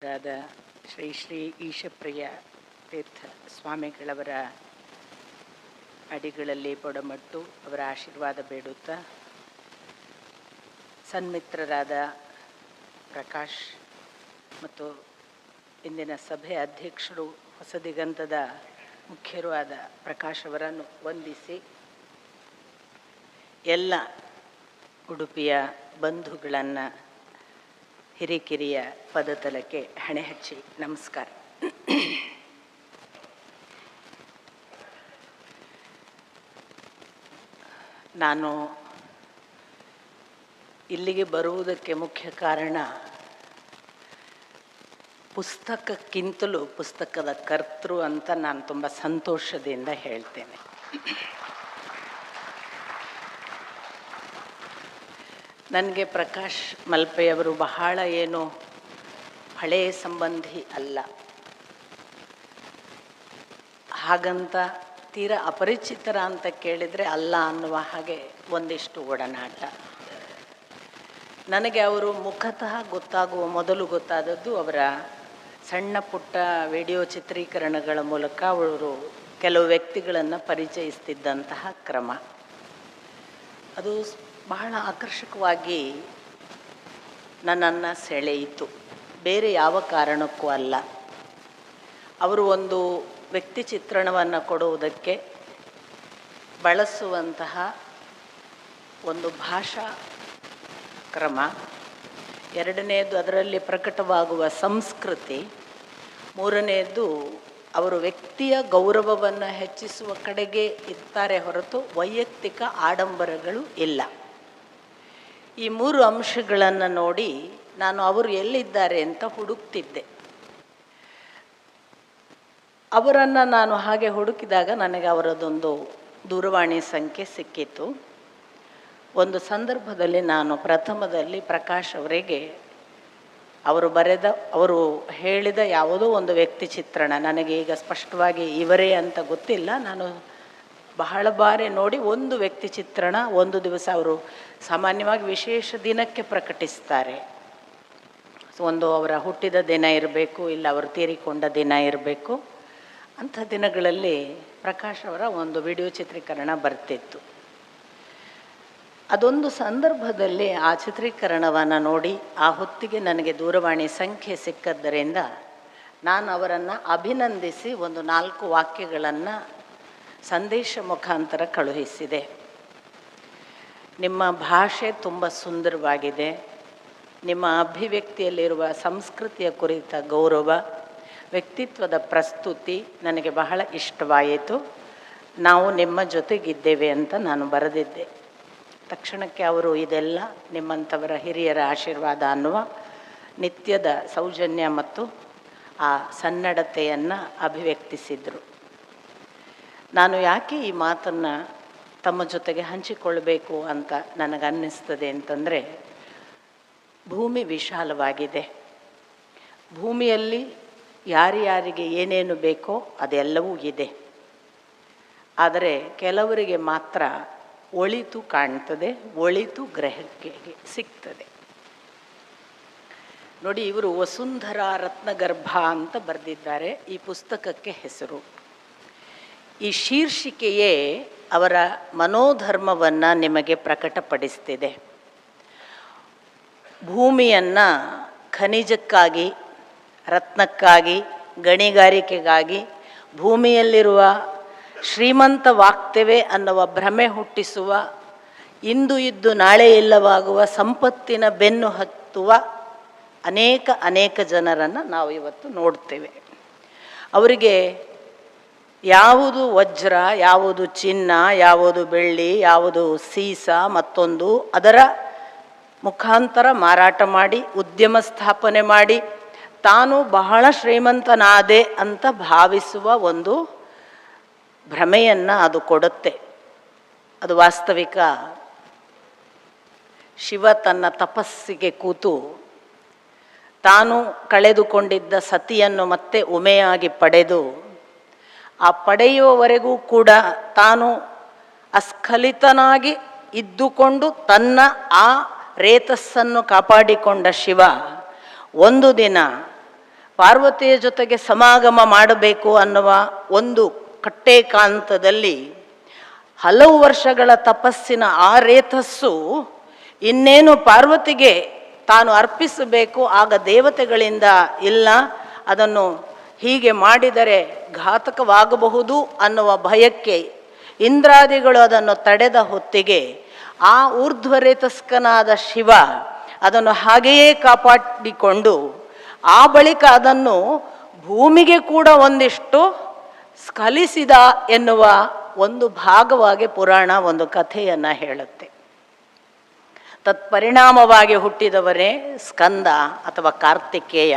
ರಾದ ಶ್ರೀ ಶ್ರೀ ಈಶಪ್ರಿಯ ತೀರ್ಥ ಸ್ವಾಮಿಗಳವರ ಅಡಿಗಳಲ್ಲಿ ಬೊಡಮಟ್ಟು ಅವರ ಆಶೀರ್ವಾದ ಬೇಡುತ್ತಾ, ಸನ್ಮಿತ್ರರಾದ ಪ್ರಕಾಶ್ ಮತ್ತು ಇಂದಿನ ಸಭೆಯ ಅಧ್ಯಕ್ಷರು ಹೊಸ ದಿಗಂತದ ಮುಖ್ಯರೂ ಆದ ಪ್ರಕಾಶ್ ಅವರನ್ನು ವಂದಿಸಿ, ಎಲ್ಲ ಉಡುಪಿಯ ಬಂಧುಗಳನ್ನು ಹಿರಿಕಿರಿಯ ಪದತಲಕ್ಕೆ ಹಣೆ ಹಚ್ಚಿ ನಮಸ್ಕಾರ. ನಾನು ಇಲ್ಲಿಗೆ ಬರುವುದಕ್ಕೆ ಮುಖ್ಯ ಕಾರಣ, ಪುಸ್ತಕಕ್ಕಿಂತಲೂ ಪುಸ್ತಕದ ಕರ್ತೃ ಅಂತ ನಾನು ತುಂಬ ಸಂತೋಷದಿಂದ ಹೇಳ್ತೇನೆ. ನನಗೆ ಪ್ರಕಾಶ್ ಮಲ್ಪೆಯವರು ಬಹಳ ಏನು ಹಳೆಯ ಸಂಬಂಧಿ ಅಲ್ಲ, ಹಾಗಂತ ತೀರಾ ಅಪರಿಚಿತರ ಅಂತ ಕೇಳಿದರೆ ಅಲ್ಲ ಅನ್ನುವ ಹಾಗೆ ಒಂದಿಷ್ಟು ಒಡನಾಟ. ನನಗೆ ಅವರು ಮುಖತಃ ಮೊದಲು ಗೊತ್ತಾದದ್ದು ಅವರ ಸಣ್ಣ ಪುಟ್ಟ ವಿಡಿಯೋ ಚಿತ್ರೀಕರಣಗಳ ಮೂಲಕ ಅವರು ಕೆಲವು ವ್ಯಕ್ತಿಗಳನ್ನು ಪರಿಚಯಿಸ್ತಿದ್ದಂತಹ ಕ್ರಮ. ಅದು ಬಹಳ ಆಕರ್ಷಕವಾಗಿ ನನ್ನನ್ನು ಸೆಳೆಯಿತು, ಬೇರೆ ಯಾವ ಕಾರಣಕ್ಕೂ ಅಲ್ಲ. ಅವರು ಒಂದು ವ್ಯಕ್ತಿ ಚಿತ್ರಣವನ್ನು ಕೊಡುವುದಕ್ಕೆ ಬಳಸುವಂತಹ ಒಂದು ಭಾಷಾ ಕ್ರಮ, ಎರಡನೆಯದು ಅದರಲ್ಲಿ ಪ್ರಕಟವಾಗುವ ಸಂಸ್ಕೃತಿ, ಮೂರನೆಯದು ಅವರು ವ್ಯಕ್ತಿಯ ಗೌರವವನ್ನು ಹೆಚ್ಚಿಸುವ ಕಡೆಗೆ ಇರ್ತಾರೆ ಹೊರತು ವೈಯಕ್ತಿಕ ಆಡಂಬರಗಳು ಇಲ್ಲ. ಈ ಮೂರು ಅಂಶಗಳನ್ನು ನೋಡಿ ನಾನು ಅವರು ಎಲ್ಲಿದ್ದಾರೆ ಅಂತ ಹುಡುಕ್ತಿದ್ದೆ. ಅವರನ್ನು ನಾನು ಹಾಗೆ ಹುಡುಕಿದಾಗ ನನಗೆ ಅವರದೊಂದು ದೂರವಾಣಿ ಸಂಖ್ಯೆ ಸಿಕ್ಕಿತು. ಒಂದು ಸಂದರ್ಭದಲ್ಲಿ ನಾನು ಪ್ರಥಮದಲ್ಲಿ ಪ್ರಕಾಶ್ ಅವರಿಗೆ ಅವರು ಹೇಳಿದ ಯಾವುದೋ ಒಂದು ವ್ಯಕ್ತಿ ಚಿತ್ರಣ, ನನಗೆ ಈಗ ಸ್ಪಷ್ಟವಾಗಿ ಇವರೇ ಅಂತ ಗೊತ್ತಿಲ್ಲ, ನಾನು ಬಹಳ ಬಾರಿ ನೋಡಿ ಒಂದು ವ್ಯಕ್ತಿ ಚಿತ್ರಣ ಒಂದು ದಿವಸ ಅವರು ಸಾಮಾನ್ಯವಾಗಿ ವಿಶೇಷ ದಿನಕ್ಕೆ ಪ್ರಕಟಿಸ್ತಾರೆ. ಒಂದು ಅವರ ಹುಟ್ಟಿದ ದಿನ ಇರಬೇಕು, ಇಲ್ಲ ಅವರು ತೀರಿಕೊಂಡ ದಿನ ಇರಬೇಕು. ಅಂಥ ದಿನಗಳಲ್ಲಿ ಪ್ರಕಾಶ್ ಅವರ ಒಂದು ವಿಡಿಯೋ ಚಿತ್ರೀಕರಣ ಬರ್ತಿತ್ತು. ಅದೊಂದು ಸಂದರ್ಭದಲ್ಲಿ ಆ ಚಿತ್ರೀಕರಣವನ್ನು ನೋಡಿ ಆ ಹೊತ್ತಿಗೆ ನನಗೆ ದೂರವಾಣಿ ಸಂಖ್ಯೆ ಸಿಕ್ಕದ್ದರಿಂದ ನಾನು ಅವರನ್ನು ಅಭಿನಂದಿಸಿ ಒಂದು 4 ವಾಕ್ಯಗಳನ್ನು ಸಂದೇಶ ಮುಖಾಂತರ ಕಳುಹಿಸಿದೆ. ನಿಮ್ಮ ಭಾಷೆ ತುಂಬ ಸುಂದರವಾಗಿದೆ, ನಿಮ್ಮ ಅಭಿವ್ಯಕ್ತಿಯಲ್ಲಿರುವ ಸಂಸ್ಕೃತಿಯ ಕುರಿತ ಗೌರವ, ವ್ಯಕ್ತಿತ್ವದ ಪ್ರಸ್ತುತಿ ನನಗೆ ಬಹಳ ಇಷ್ಟವಾಯಿತು, ನಾವು ನಿಮ್ಮ ಜೊತೆಗಿದ್ದೇವೆ ಅಂತ ನಾನು ಬರೆದಿದ್ದೆ. ತಕ್ಷಣಕ್ಕೆ ಅವರು ಇದೆಲ್ಲ ನಿಮ್ಮಂಥವರ ಹಿರಿಯರ ಆಶೀರ್ವಾದ ಅನ್ನುವ ನಿತ್ಯದ ಸೌಜನ್ಯ ಮತ್ತು ಆ ಸನ್ನಡತೆಯನ್ನು ಅಭಿವ್ಯಕ್ತಿಸಿದರು. ನಾನು ಯಾಕೆ ಈ ಮಾತನ್ನು ತಮ್ಮ ಜೊತೆಗೆ ಹಂಚಿಕೊಳ್ಬೇಕು ಅಂತ ನನಗನ್ನಿಸ್ತದೆ ಅಂತಂದರೆ, ಭೂಮಿ ವಿಶಾಲವಾಗಿದೆ, ಭೂಮಿಯಲ್ಲಿ ಯಾರ್ಯಾರಿಗೆ ಏನೇನು ಬೇಕೋ ಅದೆಲ್ಲವೂ ಇದೆ. ಆದರೆ ಕೆಲವರಿಗೆ ಮಾತ್ರ ಒಳಿತು ಕಾಣ್ತದೆ, ಒಳಿತು ಗ್ರಹಕ್ಕೆ ಸಿಗ್ತದೆ. ನೋಡಿ, ಇವರು ವಸುಂಧರಾ ರತ್ನಗರ್ಭ ಅಂತ ಬರೆದಿದ್ದಾರೆ, ಈ ಪುಸ್ತಕಕ್ಕೆ ಹೆಸರು. ಈ ಶೀರ್ಷಿಕೆಯೇ ಅವರ ಮನೋಧರ್ಮವನ್ನು ನಿಮಗೆ ಪ್ರಕಟಪಡಿಸ್ತಿದೆ. ಭೂಮಿಯನ್ನು ಖನಿಜಕ್ಕಾಗಿ, ರತ್ನಕ್ಕಾಗಿ, ಗಣಿಗಾರಿಕೆಗಾಗಿ, ಭೂಮಿಯಲ್ಲಿರುವ ಶ್ರೀಮಂತವಾಗ್ತೇವೆ ಅನ್ನುವ ಭ್ರಮೆ ಹುಟ್ಟಿಸುವ, ಇಂದು ಇದ್ದು ನಾಳೆ ಇಲ್ಲವಾಗುವ ಸಂಪತ್ತಿನ ಬೆನ್ನು ಹತ್ತುವ ಅನೇಕ ಜನರನ್ನು ನಾವು ಇವತ್ತು ನೋಡ್ತೇವೆ. ಅವರಿಗೆ ಯಾವುದು ವಜ್ರ, ಯಾವುದು ಚಿನ್ನ, ಯಾವುದು ಬೆಳ್ಳಿ, ಯಾವುದು ಸೀಸ ಮತ್ತೊಂದು ಅದರ ಮುಖಾಂತರ ಮಾರಾಟ ಮಾಡಿ ಉದ್ಯಮ ಸ್ಥಾಪನೆ ಮಾಡಿ ತಾನು ಬಹಳ ಶ್ರೀಮಂತನಾದೆ ಅಂತ ಭಾವಿಸುವ ಒಂದು ಭ್ರಮೆಯನ್ನು ಅದು ಕೊಡುತ್ತೆ. ಅದು ವಾಸ್ತವಿಕ. ಶಿವ ತನ್ನ ತಪಸ್ಸಿಗೆ ಕೂತು ತಾನು ಕಳೆದುಕೊಂಡಿದ್ದ ಸತಿಯನ್ನು ಮತ್ತೆ ಉಮೆಯಾಗಿ ಪಡೆದು, ಆ ಪಡೆಯುವವರೆಗೂ ಕೂಡ ತಾನು ಅಸ್ಖಲಿತನಾಗಿ ಇದ್ದುಕೊಂಡು ತನ್ನ ಆ ರೇತಸ್ಸನ್ನು ಕಾಪಾಡಿಕೊಂಡ ಶಿವ ಒಂದು ದಿನ ಪಾರ್ವತಿಯ ಜೊತೆಗೆ ಸಮಾಗಮ ಮಾಡಬೇಕು ಅನ್ನುವ ಒಂದು ಕಟ್ಟೇಕಾಂತದಲ್ಲಿ ಹಲವು ವರ್ಷಗಳ ತಪಸ್ಸಿನ ಆ ರೇತಸ್ಸು ಇನ್ನೇನು ಪಾರ್ವತಿಗೆ ತಾನು ಅರ್ಪಿಸಬೇಕು, ಆಗ ದೇವತೆಗಳಿಂದ ಇಲ್ಲ, ಅದನ್ನು ಹೀಗೆ ಮಾಡಿದರೆ ಘಾತಕವಾಗಬಹುದು ಅನ್ನುವ ಭಯಕ್ಕೆ ಇಂದ್ರಾದಿಗಳು ಅದನ್ನು ತಡೆದ ಹೊತ್ತಿಗೆ ಆ ಊರ್ಧ್ವರೇತಸ್ಕನಾದ ಶಿವ ಅದನ್ನು ಹಾಗೆಯೇ ಕಾಪಾಡಿಕೊಂಡು ಆ ಬಳಿಕ ಅದನ್ನು ಭೂಮಿಗೆ ಕೂಡ ಒಂದಿಷ್ಟು ಸ್ಖಲಿಸಿದ ಎನ್ನುವ ಒಂದು ಭಾಗವಾಗಿ ಪುರಾಣ ಒಂದು ಕಥೆಯನ್ನು ಹೇಳುತ್ತೆ. ತತ್ಪರಿಣಾಮವಾಗಿ ಹುಟ್ಟಿದವರೇ ಸ್ಕಂದ ಅಥವಾ ಕಾರ್ತಿಕೇಯ.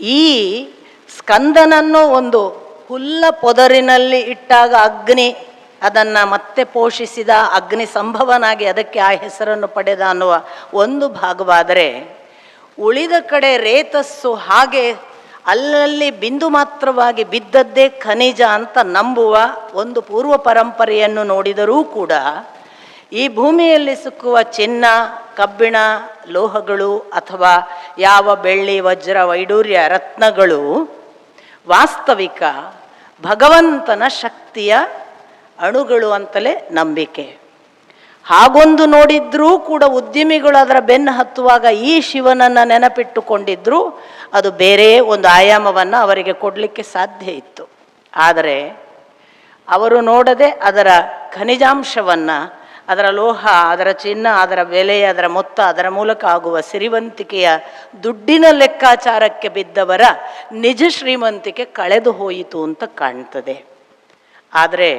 ಈ ಸ್ಕಂದನನ್ನು ಒಂದು ಹುಲ್ಲ ಪೊದರಿನಲ್ಲಿ ಇಟ್ಟಾಗ ಅಗ್ನಿ ಅದನ್ನು ಮತ್ತೆ ಪೋಷಿಸಿದ, ಅಗ್ನಿ ಸಂಭವನಾಗಿ ಅದಕ್ಕೆ ಆ ಹೆಸರನ್ನು ಪಡೆದ ಅನ್ನುವ ಒಂದು ಭಾಗವಾದರೆ, ಉಳಿದ ಕಡೆ ರೇತಸ್ಸು ಹಾಗೆ ಅಲ್ಲಲ್ಲಿ ಬಿಂದು ಮಾತ್ರವಾಗಿ ಬಿದ್ದದ್ದೇ ಖನಿಜ ಅಂತ ನಂಬುವ ಒಂದು ಪೂರ್ವ ಪರಂಪರೆಯನ್ನು ನೋಡಿದರೂ ಕೂಡ ಈ ಭೂಮಿಯಲ್ಲಿ ಸಿಕ್ಕುವ ಚಿನ್ನ, ಕಬ್ಬಿಣ, ಲೋಹಗಳು ಅಥವಾ ಯಾವ ಬೆಳ್ಳಿ, ವಜ್ರ, ವೈಡೂರ್ಯ, ರತ್ನಗಳು ವಾಸ್ತವಿಕ ಭಗವಂತನ ಶಕ್ತಿಯ ಅಣುಗಳು ಅಂತಲೇ ನಂಬಿಕೆ. ಹಾಗೊಂದು ನೋಡಿದ್ರೂ ಕೂಡ ಉದ್ಯಮಿಗಳು ಅದರ ಬೆನ್ನು ಹತ್ತುವಾಗ ಈ ಶಿವನನ್ನು ನೆನಪಿಟ್ಟುಕೊಂಡಿದ್ರೂ ಅದು ಬೇರೆ ಒಂದು ಆಯಾಮವನ್ನು ಅವರಿಗೆ ಕೊಡಲಿಕ್ಕೆ ಸಾಧ್ಯ ಇತ್ತು. ಆದರೆ ಅವರು ನೋಡದೆ ಅದರ ಖನಿಜಾಂಶವನ್ನು, ಅದರ ಲೋಹ, ಅದರ ಚಿನ್ನ, ಅದರ ಬೆಲೆ, ಅದರ ಮೊತ್ತ, ಅದರ ಮೂಲಕ ಆಗುವ ಸಿರಿವಂತಿಕೆಯ ದುಡ್ಡಿನ ಲೆಕ್ಕಾಚಾರಕ್ಕೆ ಬಿದ್ದವರ ನಿಜ ಶ್ರೀಮಂತಿಕೆ ಕಳೆದು ಹೋಯಿತು ಅಂತ ಕಾಣ್ತದೆ. ಆದರೆ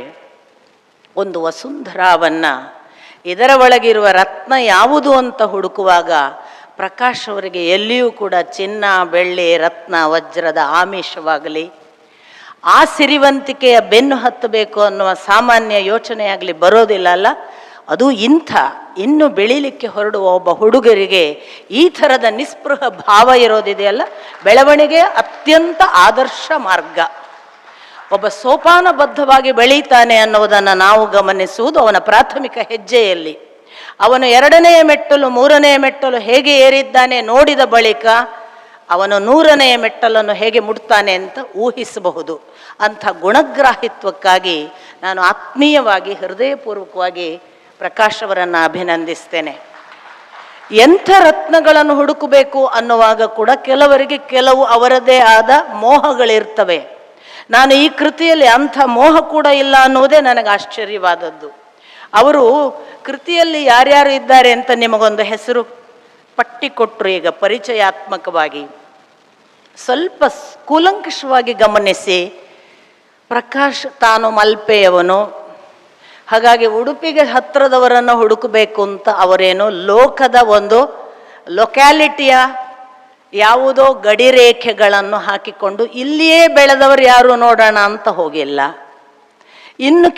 ಒಂದು ವಸುಂಧರಾವನ್ನು, ಇದರ ಒಳಗಿರುವ ರತ್ನ ಯಾವುದು ಅಂತ ಹುಡುಕುವಾಗ ಪ್ರಕಾಶ್ ಅವರಿಗೆ ಎಲ್ಲಿಯೂ ಕೂಡ ಚಿನ್ನ, ಬೆಳ್ಳಿ, ರತ್ನ, ವಜ್ರದ ಆಮಿಷವಾಗಲಿ, ಆ ಸಿರಿವಂತಿಕೆಯ ಬೆನ್ನು ಹತ್ತಬೇಕು ಅನ್ನುವ ಸಾಮಾನ್ಯ ಯೋಚನೆಯಾಗಲಿ ಬರೋದಿಲ್ಲ ಅಲ್ಲ. ಅದು ಇನ್ನು ಬೆಳೀಲಿಕ್ಕೆ ಹೊರಡುವ ಒಬ್ಬ ಹುಡುಗರಿಗೆ ಈ ಥರದ ನಿಸ್ಪೃಹ ಭಾವ ಇರೋದಿದೆಯಲ್ಲ, ಬೆಳವಣಿಗೆ ಅತ್ಯಂತ ಆದರ್ಶ ಮಾರ್ಗ. ಒಬ್ಬ ಸೋಪಾನಬದ್ಧವಾಗಿ ಬೆಳೀತಾನೆ ಅನ್ನುವುದನ್ನು ನಾವು ಗಮನಿಸುವುದು ಅವನ ಪ್ರಾಥಮಿಕ ಹೆಜ್ಜೆಯಲ್ಲಿ. ಅವನು 2ನೆಯ ಮೆಟ್ಟಲು 3ನೆಯ ಮೆಟ್ಟಲು ಹೇಗೆ ಏರಿದ್ದಾನೆ ನೋಡಿದ ಬಳಿಕ ಅವನು 100ನೆಯ ಮೆಟ್ಟಲನ್ನು ಹೇಗೆ ಮುಟ್ತಾನೆ ಅಂತ ಊಹಿಸಬಹುದು. ಅಂಥ ಗುಣಗ್ರಾಹಿತ್ವಕ್ಕಾಗಿ ನಾನು ಆತ್ಮೀಯವಾಗಿ ಹೃದಯಪೂರ್ವಕವಾಗಿ ಪ್ರಕಾಶ್ ಅವರನ್ನು ಅಭಿನಂದಿಸ್ತೇನೆ. ಎಂಥ ರತ್ನಗಳನ್ನು ಹುಡುಕಬೇಕು ಅನ್ನುವಾಗ ಕೂಡ ಕೆಲವರಿಗೆ ಕೆಲವು ಅವರದೇ ಆದ ಮೋಹಗಳಿರ್ತವೆ. ನಾನು ಈ ಕೃತಿಯಲ್ಲಿ ಅಂಥ ಮೋಹ ಕೂಡ ಇಲ್ಲ ಅನ್ನುವುದೇ ನನಗೆ ಆಶ್ಚರ್ಯವಾದದ್ದು. ಅವರು ಕೃತಿಯಲ್ಲಿ ಯಾರ್ಯಾರು ಇದ್ದಾರೆ ಅಂತ ನಿಮಗೊಂದು ಹೆಸರು ಪಟ್ಟಿ ಕೊಟ್ಟರು. ಈಗ ಪರಿಚಯಾತ್ಮಕವಾಗಿ ಸ್ವಲ್ಪ ಕೂಲಂಕಷವಾಗಿ ಗಮನಿಸಿ. ಪ್ರಕಾಶ್ ತಾನು ಮಲ್ಪೆಯವನು, ಹಾಗಾಗಿ ಉಡುಪಿಗೆ ಹತ್ತಿರದವರನ್ನು ಹುಡುಕಬೇಕು ಅಂತ ಅವರೇನು ಲೋಕದ ಒಂದು ಲೊಕ್ಯಾಲಿಟಿಯ ಯಾವುದೋ ಗಡಿರೇಖೆಗಳನ್ನು ಹಾಕಿಕೊಂಡು ಇಲ್ಲಿಯೇ ಬೆಳೆದವರು ಯಾರು ನೋಡೋಣ ಅಂತ ಹೋಗಿಲ್ಲ. ಇನ್ನು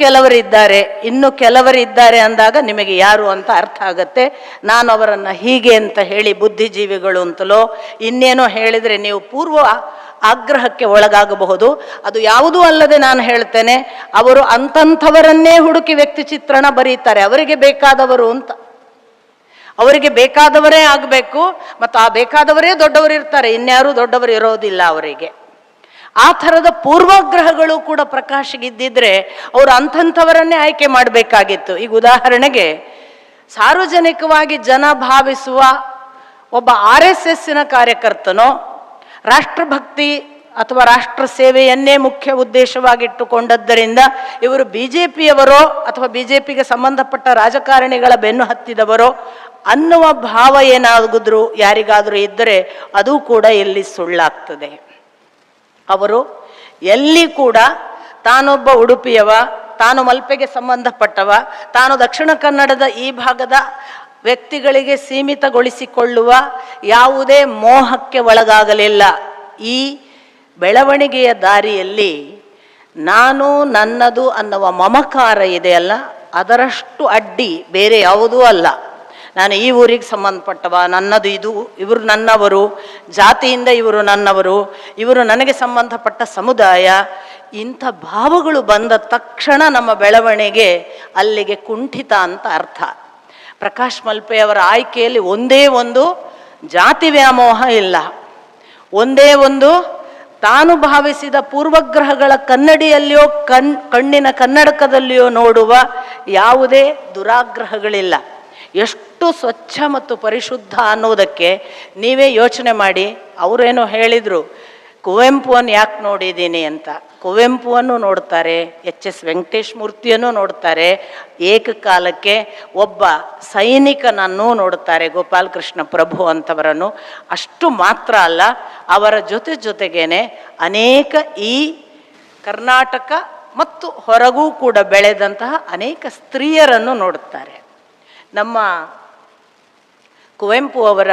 ಕೆಲವರಿದ್ದಾರೆ ಅಂದಾಗ ನಿಮಗೆ ಯಾರು ಅಂತ ಅರ್ಥ ಆಗುತ್ತೆ. ನಾನು ಅವರನ್ನು ಹೀಗೆ ಅಂತ ಹೇಳಿ ಬುದ್ಧಿಜೀವಿಗಳು ಅಂತಲೋ ಇನ್ನೇನೋ ಹೇಳಿದರೆ ನೀವು ಪೂರ್ವ ಆಗ್ರಹಕ್ಕೆ ಒಳಗಾಗಬಹುದು. ಅದು ಯಾವುದೂ ಅಲ್ಲದೆ ನಾನು ಹೇಳ್ತೇನೆ, ಅವರು ಅಂತಂಥವರನ್ನೇ ಹುಡುಕಿ ವ್ಯಕ್ತಿ ಚಿತ್ರಣ ಬರೀತಾರೆ. ಅವರಿಗೆ ಬೇಕಾದವರು ಅಂತ, ಅವರಿಗೆ ಬೇಕಾದವರೇ ಆಗಬೇಕು, ಮತ್ತು ಆ ಬೇಕಾದವರೇ ದೊಡ್ಡವರು ಇರ್ತಾರೆ, ಇನ್ಯಾರೂ ದೊಡ್ಡವರು ಇರೋದಿಲ್ಲ ಅವರಿಗೆ. ಆ ಥರದ ಪೂರ್ವಾಗ್ರಹಗಳು ಕೂಡ ಪ್ರಕಾಶ್ಗಿದ್ದಿದ್ರೆ ಅವರು ಅಂಥವರನ್ನೇ ಆಯ್ಕೆ ಮಾಡಬೇಕಾಗಿತ್ತು. ಈಗ ಉದಾಹರಣೆಗೆ ಸಾರ್ವಜನಿಕವಾಗಿ ಜನ ಭಾವಿಸುವ ಒಬ್ಬ RSSನ ಕಾರ್ಯಕರ್ತನೋ ರಾಷ್ಟ್ರಭಕ್ತಿ ಅಥವಾ ರಾಷ್ಟ್ರ ಸೇವೆಯನ್ನೇ ಮುಖ್ಯ ಉದ್ದೇಶವಾಗಿಟ್ಟುಕೊಂಡದ್ದರಿಂದ ಇವರು BJPಯವರೋ ಅಥವಾ BJPಗೆ ಸಂಬಂಧಪಟ್ಟ ರಾಜಕಾರಣಿಗಳ ಬೆನ್ನು ಹತ್ತಿದವರೋ ಅನ್ನುವ ಭಾವ ಏನಾದರೂ ಯಾರಿಗಾದರೂ ಇದ್ದರೆ ಅದು ಕೂಡ ಇಲ್ಲಿ ಸುಳ್ಳಾಗ್ತದೆ. ಅವರು ಎಲ್ಲಿ ಕೂಡ ತಾನೊಬ್ಬ ಉಡುಪಿಯವ, ತಾನು ಮಲ್ಪೆಗೆ ಸಂಬಂಧಪಟ್ಟವ, ತಾನು ದಕ್ಷಿಣ ಕನ್ನಡದ ಈ ಭಾಗದ ವ್ಯಕ್ತಿಗಳಿಗೆ ಸೀಮಿತಗೊಳಿಸಿಕೊಳ್ಳುವ ಯಾವುದೇ ಮೋಹಕ್ಕೆ ಒಳಗಾಗಲಿಲ್ಲ. ಈ ಬೆಳವಣಿಗೆಯ ದಾರಿಯಲ್ಲಿ ನಾನು ನನ್ನದು ಅನ್ನುವ ಮಮಕಾರ ಇದೆಯಲ್ಲ, ಅದರಷ್ಟು ಅಡ್ಡಿ ಬೇರೆ ಯಾವುದೂ ಅಲ್ಲ. ನಾನು ಈ ಊರಿಗೆ ಸಂಬಂಧಪಟ್ಟವ, ನನ್ನದು ಇದು, ಇವರು ನನ್ನವರು, ಜಾತಿಯಿಂದ ಇವರು ನನ್ನವರು, ಇವರು ನನಗೆ ಸಂಬಂಧಪಟ್ಟ ಸಮುದಾಯ, ಇಂಥ ಭಾವಗಳು ಬಂದ ತಕ್ಷಣ ನಮ್ಮ ಬೆಳವಣಿಗೆ ಅಲ್ಲಿಗೆ ಕುಂಠಿತ ಅಂತ ಅರ್ಥ. ಪ್ರಕಾಶ್ ಮಲ್ಪೆಯವರ ಆಯ್ಕೆಯಲ್ಲಿ ಒಂದೇ ಒಂದು ಜಾತಿ ವ್ಯಾಮೋಹ ಇಲ್ಲ, ಒಂದೇ ಒಂದು ತಾನು ಭಾವಿಸಿದ ಪೂರ್ವಗ್ರಹಗಳ ಕನ್ನಡಿಯಲ್ಲಿಯೋ ಕಣ್ಣಿನ ಕನ್ನಡಕದಲ್ಲಿಯೋ ನೋಡುವ ಯಾವುದೇ ದುರಾಗ್ರಹಗಳಿಲ್ಲ. ಎಷ್ಟು ಸ್ವಚ್ಛ ಮತ್ತು ಪರಿಶುದ್ಧ ಅನ್ನೋದಕ್ಕೆ ನೀವೇ ಯೋಚನೆ ಮಾಡಿ. ಅವರೇನೋ ಹೇಳಿದರು, ಕುವೆಂಪುವನ್ನು ಯಾಕೆ ನೋಡಿದ್ದೀನಿ ಅಂತ. ಕುವೆಂಪುವನ್ನು ನೋಡ್ತಾರೆ, ಎಚ್.ಎಸ್. ವೆಂಕಟೇಶ್ ಮೂರ್ತಿಯನ್ನು ನೋಡ್ತಾರೆ, ಏಕಕಾಲಕ್ಕೆ ಒಬ್ಬ ಸೈನಿಕನನ್ನು ನೋಡ್ತಾರೆ, ಗೋಪಾಲಕೃಷ್ಣ ಪ್ರಭು ಅಂತವರನ್ನು. ಅಷ್ಟು ಮಾತ್ರ ಅಲ್ಲ, ಅವರ ಜೊತೆಗೇನೆ ಅನೇಕ ಈ ಕರ್ನಾಟಕ ಮತ್ತು ಹೊರಗೂ ಕೂಡ ಬೆಳೆದಂತಹ ಅನೇಕ ಸ್ತ್ರೀಯರನ್ನು ನೋಡುತ್ತಾರೆ. ನಮ್ಮ ಕುವೆಂಪು ಅವರ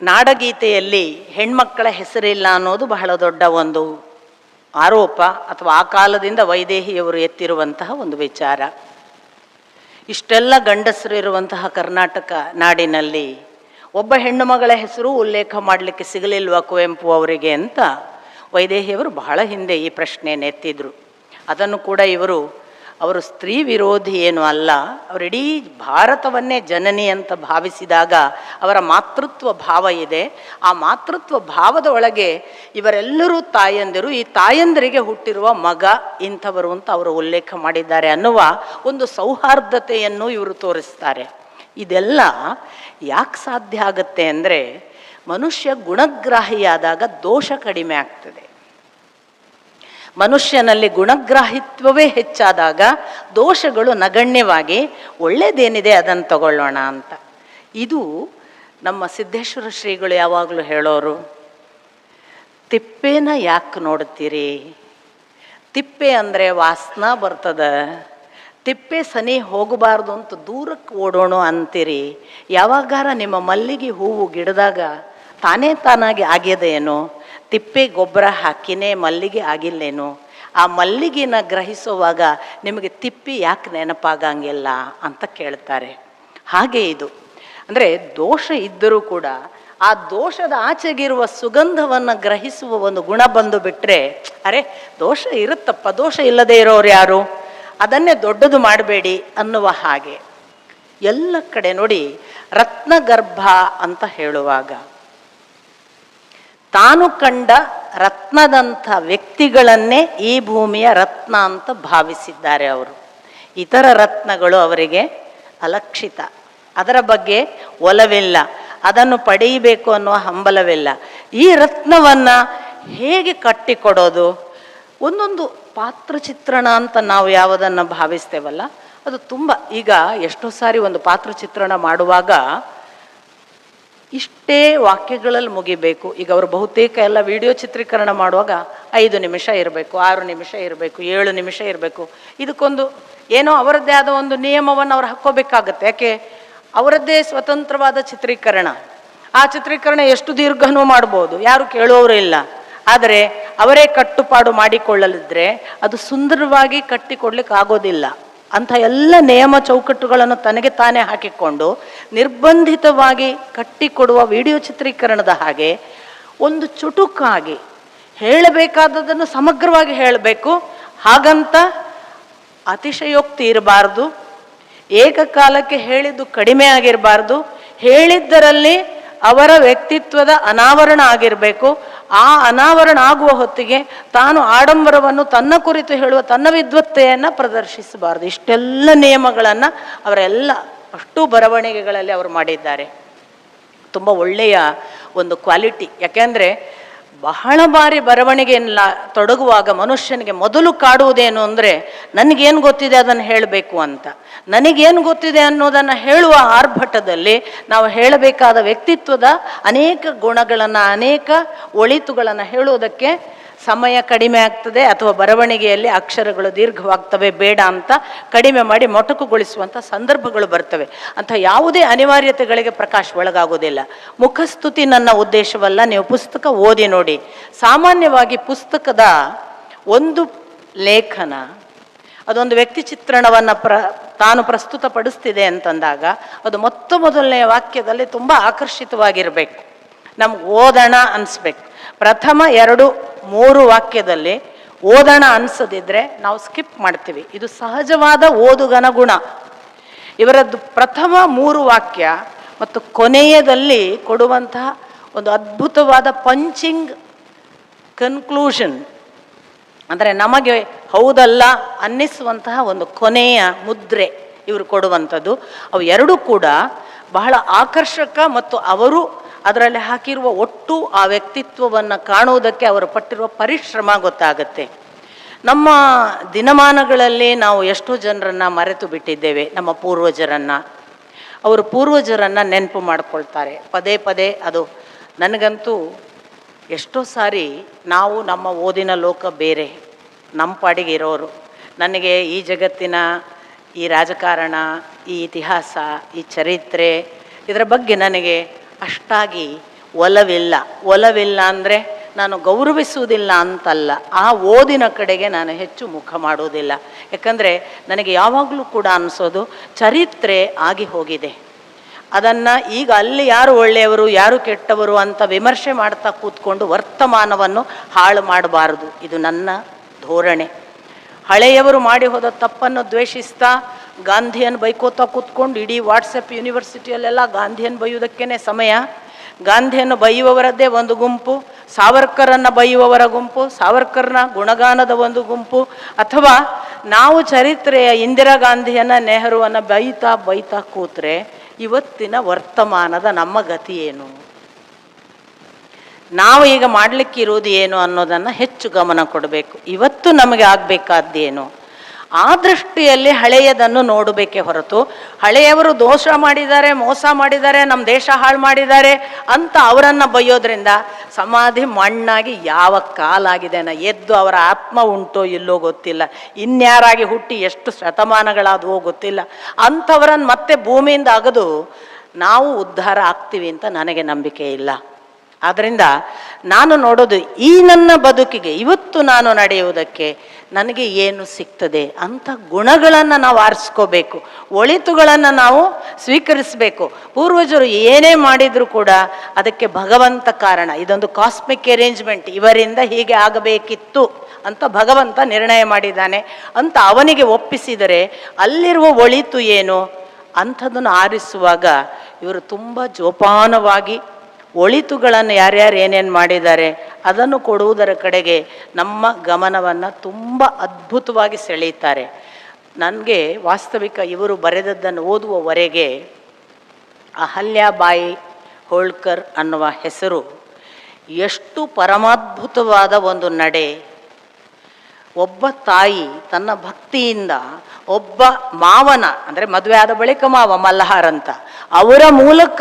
ನಾಡಗೀತೆಯಲ್ಲಿ ಹೆಣ್ಮಕ್ಕಳ ಹೆಸರಿಲ್ಲ ಅನ್ನೋದು ಬಹಳ ದೊಡ್ಡ ಒಂದು ಆರೋಪ, ಅಥವಾ ಆ ಕಾಲದಿಂದ ವೈದೇಹಿಯವರು ಎತ್ತಿರುವಂತಹ ಒಂದು ವಿಚಾರ. ಇಷ್ಟೆಲ್ಲ ಗಂಡಸರು ಇರುವಂತಹ ಕರ್ನಾಟಕ ನಾಡಿನಲ್ಲಿ ಒಬ್ಬ ಹೆಣ್ಣು ಮಗಳ ಹೆಸರು ಉಲ್ಲೇಖ ಮಾಡಲಿಕ್ಕೆ ಸಿಗಲಿಲ್ವ ಕುವೆಂಪು ಅವರಿಗೆ ಅಂತ ವೈದೇಹಿಯವರು ಬಹಳ ಹಿಂದೆ ಈ ಪ್ರಶ್ನೆಯನ್ನು ಎತ್ತಿದ್ರು. ಅದನ್ನು ಕೂಡ ಅವರು ಸ್ತ್ರೀ ವಿರೋಧಿ ಏನೂ ಅಲ್ಲ, ಅವರಿಡೀ ಭಾರತವನ್ನೇ ಜನನಿ ಅಂತ ಭಾವಿಸಿದಾಗ ಅವರ ಮಾತೃತ್ವ ಭಾವ ಇದೆ. ಆ ಮಾತೃತ್ವ ಭಾವದ ಒಳಗೆ ಇವರೆಲ್ಲರೂ ತಾಯಂದಿರು, ಈ ತಾಯಂದಿರಿಗೆ ಹುಟ್ಟಿರುವ ಮಗ ಇಂಥವರು ಅಂತ ಅವರು ಉಲ್ಲೇಖ ಮಾಡಿದ್ದಾರೆ ಅನ್ನುವ ಒಂದು ಸೌಹಾರ್ದತೆಯನ್ನು ಇವರು ತೋರಿಸ್ತಾರೆ. ಇದೆಲ್ಲ ಯಾಕೆ ಸಾಧ್ಯ ಆಗುತ್ತೆ ಅಂದರೆ, ಮನುಷ್ಯ ಗುಣಗ್ರಾಹಿಯಾದಾಗ ದೋಷ ಕಡಿಮೆ ಆಗ್ತದೆ. ಮನುಷ್ಯನಲ್ಲಿ ಗುಣಗ್ರಾಹಿತ್ವವೇ ಹೆಚ್ಚಾದಾಗ ದೋಷಗಳು ನಗಣ್ಯವಾಗಿ ಒಳ್ಳೆಯದೇನಿದೆ ಅದನ್ನು ತಗೊಳ್ಳೋಣ ಅಂತ. ಇದು ನಮ್ಮ ಸಿದ್ದೇಶ್ವರ ಶ್ರೀಗಳು ಯಾವಾಗಲೂ ಹೇಳೋರು, ತಿಪ್ಪೆನ ಯಾಕೆ ನೋಡ್ತೀರಿ? ತಿಪ್ಪೆ ಅಂದರೆ ವಾಸನ ಬರ್ತದ, ತಿಪ್ಪೆ ಸನಿ ಹೋಗಬಾರ್ದು ಅಂತ ದೂರಕ್ಕೆ ಓಡೋಣ ಅಂತೀರಿ. ಯಾವಾಗಾರ ನಿಮ್ಮ ಮಲ್ಲಿಗೆ ಹೂವು ಗಿಡದಾಗ ತಾನಾಗಿ ಆಗ್ಯದೇನೋ? ತಿಪ್ಪೆ ಗೊಬ್ಬರ ಹಾಕಿನೇ ಮಲ್ಲಿಗೆ ಆಗಿಲ್ಲೇನೋ? ಆ ಮಲ್ಲಿಗೆನ ಗ್ರಹಿಸುವಾಗ ನಿಮಗೆ ತಿಪ್ಪಿ ಯಾಕೆ ನೆನಪಾಗಂಗಿಲ್ಲ ಅಂತ ಕೇಳ್ತಾರೆ. ಹಾಗೆ ಇದು ಅಂದರೆ ದೋಷ ಇದ್ದರೂ ಕೂಡ ಆ ದೋಷದ ಆಚೆಗಿರುವ ಸುಗಂಧವನ್ನು ಗ್ರಹಿಸುವ ಒಂದು ಗುಣ ಬಂದು ಬಿಟ್ಟರೆ, ಅರೆ ದೋಷ ಇರುತ್ತಪ್ಪ, ದೋಷ ಇಲ್ಲದೆ ಇರೋರು ಯಾರು, ಅದನ್ನೇ ದೊಡ್ಡದು ಮಾಡಬೇಡಿ ಅನ್ನುವ ಹಾಗೆ. ಎಲ್ಲ ಕಡೆ ನೋಡಿ, ರತ್ನಗರ್ಭ ಅಂತ ಹೇಳುವಾಗ ತಾನು ಕಂಡ ರತ್ನದಂಥ ವ್ಯಕ್ತಿಗಳನ್ನೇ ಈ ಭೂಮಿಯ ರತ್ನ ಅಂತ ಭಾವಿಸಿದ್ದಾರೆ ಅವರು. ಇತರ ರತ್ನಗಳು ಅವರಿಗೆ ಅಲಕ್ಷಿತ, ಅದರ ಬಗ್ಗೆ ಒಲವಿಲ್ಲ, ಅದನ್ನು ಪಡೆಯಬೇಕು ಅನ್ನುವ ಹಂಬಲವಿಲ್ಲ. ಈ ರತ್ನವನ್ನು ಹೇಗೆ ಕಟ್ಟಿಕೊಡೋದು? ಒಂದೊಂದು ಪಾತ್ರ ಚಿತ್ರಣ ಅಂತ ನಾವು ಯಾವುದನ್ನು ಭಾವಿಸ್ತೇವಲ್ಲ, ಅದು ತುಂಬ. ಈಗ ಎಷ್ಟೋ ಸಾರಿ ಒಂದು ಪಾತ್ರ ಚಿತ್ರಣ ಮಾಡುವಾಗ ಇಷ್ಟೇ ವಾಕ್ಯಗಳಲ್ಲಿ ಮುಗಿಬೇಕು. ಈಗ ಅವರು ಬಹುತೇಕ ಎಲ್ಲ ವಿಡಿಯೋ ಚಿತ್ರೀಕರಣ ಮಾಡುವಾಗ 5 ನಿಮಿಷ ಇರಬೇಕು, 6 ನಿಮಿಷ ಇರಬೇಕು, 7 ನಿಮಿಷ ಇರಬೇಕು. ಇದಕ್ಕೊಂದು ಏನೋ ಅವರದ್ದೇ ಆದ ಒಂದು ನಿಯಮವನ್ನು ಅವ್ರು ಹಾಕ್ಕೋಬೇಕಾಗತ್ತೆ. ಯಾಕೆ? ಅವರದ್ದೇ ಸ್ವತಂತ್ರವಾದ ಚಿತ್ರೀಕರಣ. ಆ ಚಿತ್ರೀಕರಣ ಎಷ್ಟು ದೀರ್ಘನೂ ಮಾಡ್ಬೋದು, ಯಾರು ಕೇಳುವವರು ಇಲ್ಲ. ಆದರೆ ಅವರೇ ಕಟ್ಟುಪಾಡು ಮಾಡಿಕೊಳ್ಳಲಿದ್ರೆ ಅದು ಸುಂದರವಾಗಿ ಕಟ್ಟಿಕೊಡ್ಲಿಕ್ಕೆ ಆಗೋದಿಲ್ಲ. ಅಂಥ ಎಲ್ಲ ನಿಯಮ ಚೌಕಟ್ಟುಗಳನ್ನು ತನಗೆ ತಾನೇ ಹಾಕಿಕೊಂಡು ನಿರ್ಬಂಧಿತವಾಗಿ ಕಟ್ಟಿಕೊಡುವ ವಿಡಿಯೋ ಚಿತ್ರೀಕರಣದ ಹಾಗೆ ಒಂದು ಚುಟುಕಾಗಿ ಹೇಳಬೇಕಾದದನ್ನು ಸಮಗ್ರವಾಗಿ ಹೇಳಬೇಕು. ಹಾಗಂತ ಅತಿಶಯೋಕ್ತಿ ಇರಬಾರ್ದು, ಏಕಕಾಲಕ್ಕೆ ಹೇಳಿದ್ದು ಕಡಿಮೆ ಆಗಿರಬಾರ್ದು, ಹೇಳಿದ್ದರಲ್ಲಿ ಅವರ ವ್ಯಕ್ತಿತ್ವದ ಅನಾವರಣ ಆಗಿರಬೇಕು. ಆ ಅನಾವರಣ ಆಗುವ ಹೊತ್ತಿಗೆ ತಾನು ಆಡಂಬರವನ್ನು ತನ್ನ ಕುರಿತು ಹೇಳುವ ತನ್ನ ವಿದ್ವತ್ತೆಯನ್ನು ಪ್ರದರ್ಶಿಸಬಾರ್ದು. ಇಷ್ಟೆಲ್ಲ ನಿಯಮಗಳನ್ನು ಅವರೆಲ್ಲ ಅಷ್ಟು ಬರವಣಿಗೆಗಳಲ್ಲಿ ಅವರು ಮಾಡಿದ್ದಾರೆ. ತುಂಬ ಒಳ್ಳೆಯ ಒಂದು ಕ್ವಾಲಿಟಿ. ಯಾಕೆಂದರೆ ಬಹಳ ಬಾರಿ ಬರವಣಿಗೆಯನ್ನ ತೊಡಗುವಾಗ ಮನುಷ್ಯನಿಗೆ ಮೊದಲು ಕಾಡುವುದೇನು ಅಂದರೆ, ನನಗೇನು ಗೊತ್ತಿದೆ ಅದನ್ನು ಹೇಳಬೇಕು ಅಂತ. ನನಗೇನು ಗೊತ್ತಿದೆ ಅನ್ನೋದನ್ನು ಹೇಳುವ ಆರ್ಭಟದಲ್ಲಿ ನಾವು ಹೇಳಬೇಕಾದ ವ್ಯಕ್ತಿತ್ವದ ಅನೇಕ ಗುಣಗಳನ್ನು, ಅನೇಕ ಒಳಿತುಗಳನ್ನು ಹೇಳುವುದಕ್ಕೆ ಸಮಯ ಕಡಿಮೆ ಆಗ್ತದೆ, ಅಥವಾ ಬರವಣಿಗೆಯಲ್ಲಿ ಅಕ್ಷರಗಳು ದೀರ್ಘವಾಗ್ತವೆ, ಬೇಡ ಅಂತ ಕಡಿಮೆ ಮಾಡಿ ಮೊಟಕುಗೊಳಿಸುವಂಥ ಸಂದರ್ಭಗಳು ಬರ್ತವೆ. ಅಂಥ ಯಾವುದೇ ಅನಿವಾರ್ಯತೆಗಳಿಗೆ ಪ್ರಕಾಶ್ ಒಳಗಾಗೋದಿಲ್ಲ. ಮುಖಸ್ತುತಿ ನನ್ನ ಉದ್ದೇಶವಲ್ಲ, ನೀವು ಪುಸ್ತಕ ಓದಿ ನೋಡಿ. ಸಾಮಾನ್ಯವಾಗಿ ಪುಸ್ತಕದ ಒಂದು ಲೇಖನ ಅದೊಂದು ವ್ಯಕ್ತಿ ಚಿತ್ರಣವನ್ನು ತಾನು ಪ್ರಸ್ತುತಪಡಿಸ್ತಿದೆ ಅಂತಂದಾಗ ಅದು ಮೊದಲನೆಯ ವಾಕ್ಯದಲ್ಲಿ ತುಂಬ ಆಕರ್ಷಿತವಾಗಿರಬೇಕು, ನಮ್ಗೆ ಓದೋಣ ಅನಿಸ್ಬೇಕು. ಪ್ರಥಮ 2-3 ವಾಕ್ಯದಲ್ಲಿ ಓದೋಣ ಅನಿಸದಿದ್ರೆ ನಾವು ಸ್ಕಿಪ್ ಮಾಡ್ತೀವಿ. ಇದು ಸಹಜವಾದ ಓದುಗನ ಗುಣ. ಇವರದ್ದು ಪ್ರಥಮ 3 ವಾಕ್ಯ ಮತ್ತು ಕೊನೆಯದಲ್ಲಿ ಕೊಡುವಂತಹ ಒಂದು ಅದ್ಭುತವಾದ ಪಂಚಿಂಗ್ ಕನ್ಕ್ಲೂಷನ್, ಅಂದರೆ ನಮಗೆ ಹೌದಲ್ಲ ಅನ್ನಿಸುವಂತಹ ಒಂದು ಕೊನೆಯ ಮುದ್ರೆ ಇವರು ಕೊಡುವಂಥದ್ದು. ಅವು ಎರಡೂ ಕೂಡ ಬಹಳ ಆಕರ್ಷಕ ಮತ್ತು ಅವರು ಅದರಲ್ಲಿ ಹಾಕಿರುವ ಒಟ್ಟು ಆ ವ್ಯಕ್ತಿತ್ವವನ್ನು ಕಾಣುವುದಕ್ಕೆ ಅವರು ಪಟ್ಟಿರುವ ಪರಿಶ್ರಮ ಗೊತ್ತಾಗುತ್ತೆ. ನಮ್ಮ ದಿನಮಾನಗಳಲ್ಲಿ ನಾವು ಎಷ್ಟೋ ಜನರನ್ನು ಮರೆತು ಬಿಟ್ಟಿದ್ದೇವೆ, ನಮ್ಮ ಪೂರ್ವಜರನ್ನು. ಅವರು ಪೂರ್ವಜರನ್ನು ನೆನಪು ಮಾಡಿಕೊಳ್ತಾರೆ ಪದೇ ಪದೇ. ಅದು ನನಗಂತೂ ಎಷ್ಟೋ ಸಾರಿ ನಾವು ನಮ್ಮ ಓದಿನ ಲೋಕ ಬೇರೆ, ನಮ್ಮ ಪಾಡಿಗೆ ಇರೋರು. ನನಗೆ ಈ ಜಗತ್ತಿನ ಈ ರಾಜಕಾರಣ, ಈ ಇತಿಹಾಸ, ಈ ಚರಿತ್ರೆ ಇದರ ಬಗ್ಗೆ ನನಗೆ ಅಷ್ಟಾಗಿ ಒಲವಿಲ್ಲ ಅಂದರೆ ನಾನು ಗೌರವಿಸುವುದಿಲ್ಲ ಅಂತಲ್ಲ, ಆ ಓದಿನ ಕಡೆಗೆ ನಾನು ಹೆಚ್ಚು ಮುಖ ಮಾಡುವುದಿಲ್ಲ. ಯಾಕಂದರೆ ನನಗೆ ಯಾವಾಗಲೂ ಕೂಡ ಅನಿಸೋದು ಚರಿತ್ರೆ ಆಗಿ ಹೋಗಿದೆ. ಅದನ್ನು ಈಗ ಅಲ್ಲಿ ಯಾರು ಒಳ್ಳೆಯವರು ಯಾರು ಕೆಟ್ಟವರು ಅಂತ ವಿಮರ್ಶೆ ಮಾಡ್ತಾ ಕೂತ್ಕೊಂಡು ವರ್ತಮಾನವನ್ನು ಹಾಳು ಮಾಡಬಾರದು. ಇದು ನನ್ನ ಧೋರಣೆ. ಹಳೆಯವರು ಮಾಡಿ ಹೋದ ತಪ್ಪನ್ನು ದ್ವೇಷಿಸ್ತಾ ಗಾಂಧಿಯನ್ನು ಬೈಕೋತಾ ಕೂತ್ಕೊಂಡು ಇಡೀ ವಾಟ್ಸಪ್ ಯೂನಿವರ್ಸಿಟಿಯಲ್ಲೆಲ್ಲ ಗಾಂಧಿಯನ್ನು ಬೈಯುವುದಕ್ಕೇ ಸಮಯ. ಗಾಂಧಿಯನ್ನು ಬೈಯುವವರದ್ದೇ ಒಂದು ಗುಂಪು, ಸಾವರ್ಕರನ್ನು ಬೈಯುವವರ ಗುಂಪು, ಸಾವರ್ಕರ್ನ ಗುಣಗಾನದ ಒಂದು ಗುಂಪು, ಅಥವಾ ನಾವು ಚರಿತ್ರೆಯ ಇಂದಿರಾ ಗಾಂಧಿಯನ್ನು ನೆಹರುವನ್ನು ಬೈತಾ ಕೂತ್ರೆ ಇವತ್ತಿನ ವರ್ತಮಾನದ ನಮ್ಮ ಗತಿ ಏನು, ನಾವು ಈಗ ಮಾಡಲಿಕ್ಕಿರುವುದು ಏನು ಅನ್ನೋದನ್ನು ಹೆಚ್ಚು ಗಮನ ಕೊಡಬೇಕು. ಇವತ್ತು ನಮಗೆ ಆಗಬೇಕಾದ್ದೇನು, ಆ ದೃಷ್ಟಿಯಲ್ಲಿ ಹಳೆಯದನ್ನು ನೋಡಬೇಕೇ ಹೊರತು ಹಳೆಯವರು ದೋಷ ಮಾಡಿದ್ದಾರೆ, ಮೋಸ ಮಾಡಿದ್ದಾರೆ, ನಮ್ಮ ದೇಶ ಹಾಳು ಮಾಡಿದ್ದಾರೆ ಅಂತ ಅವರನ್ನು ಬೈಯೋದ್ರಿಂದ ಸಮಾಧಿ ಮಣ್ಣಾಗಿ ಯಾವ ಕಾಲಾಗಿದೆ, ಎದ್ದು ಅವರ ಆತ್ಮ ಉಂಟೋ ಇಲ್ಲೋ ಗೊತ್ತಿಲ್ಲ, ಇನ್ಯಾರಾಗಿ ಹುಟ್ಟಿ ಎಷ್ಟು ಶತಮಾನಗಳಾದವೋ ಗೊತ್ತಿಲ್ಲ. ಅಂಥವರನ್ನು ಮತ್ತೆ ಭೂಮಿಯಿಂದ ಅಗದು ನಾವು ಉದ್ಧಾರ ಆಗ್ತೀವಿ ಅಂತ ನನಗೆ ನಂಬಿಕೆ ಇಲ್ಲ. ಆದ್ದರಿಂದ ನಾನು ನೋಡೋದು ಈ ನನ್ನ ಬದುಕಿಗೆ ಇವತ್ತು ನಾನು ನಡೆಯುವುದಕ್ಕೆ ನನಗೆ ಏನು ಸಿಗ್ತದೆ ಅಂತ ಗುಣಗಳನ್ನು ನಾವು ಆರಿಸ್ಕೋಬೇಕು, ಒಳಿತುಗಳನ್ನು ನಾವು ಸ್ವೀಕರಿಸಬೇಕು. ಪೂರ್ವಜರು ಏನೇ ಮಾಡಿದರೂ ಕೂಡ ಅದಕ್ಕೆ ಭಗವಂತ ಕಾರಣ, ಇದೊಂದು ಕಾಸ್ಮಿಕ್ ಅರೇಂಜ್ಮೆಂಟ್, ಇವರಿಂದ ಹೀಗೆ ಆಗಬೇಕಿತ್ತು ಅಂತ ಭಗವಂತ ನಿರ್ಣಯ ಮಾಡಿದ್ದಾನೆ ಅಂತ ಅವನಿಗೆ ಒಪ್ಪಿಸಿದರೆ ಅಲ್ಲಿರುವ ಒಳಿತು ಏನು ಅಂಥದ್ದನ್ನು ಆರಿಸುವಾಗ ಇವರು ತುಂಬ ಜೋಪಾನವಾಗಿ ಒಳಿತುಗಳನ್ನು ಯಾರ್ಯಾರು ಏನೇನು ಮಾಡಿದ್ದಾರೆ ಅದನ್ನು ಕೊಡುವುದರ ಕಡೆಗೆ ನಮ್ಮ ಗಮನವನ್ನು ತುಂಬ ಅದ್ಭುತವಾಗಿ ಸೆಳೀತಾರೆ. ನನಗೆ ವಾಸ್ತವಿಕ ಇವರು ಬರೆದದ್ದನ್ನು ಓದುವವರೆಗೆ ಅಹಲ್ಯಾಬಾಯಿ ಹೋಳ್ಕರ್ ಅನ್ನುವ ಹೆಸರು ಎಷ್ಟು ಪರಮಾದ್ಭುತವಾದ ಒಂದು ನಡೆ. ಒಬ್ಬ ತಾಯಿ ತನ್ನ ಭಕ್ತಿಯಿಂದ ಒಬ್ಬ ಮಾವನ, ಅಂದರೆ ಮದುವೆ ಆದ ಬಳಿಕ ಮಾವ ಮಲ್ಲಹಾರ್ ಅಂತ, ಅವರ ಮೂಲಕ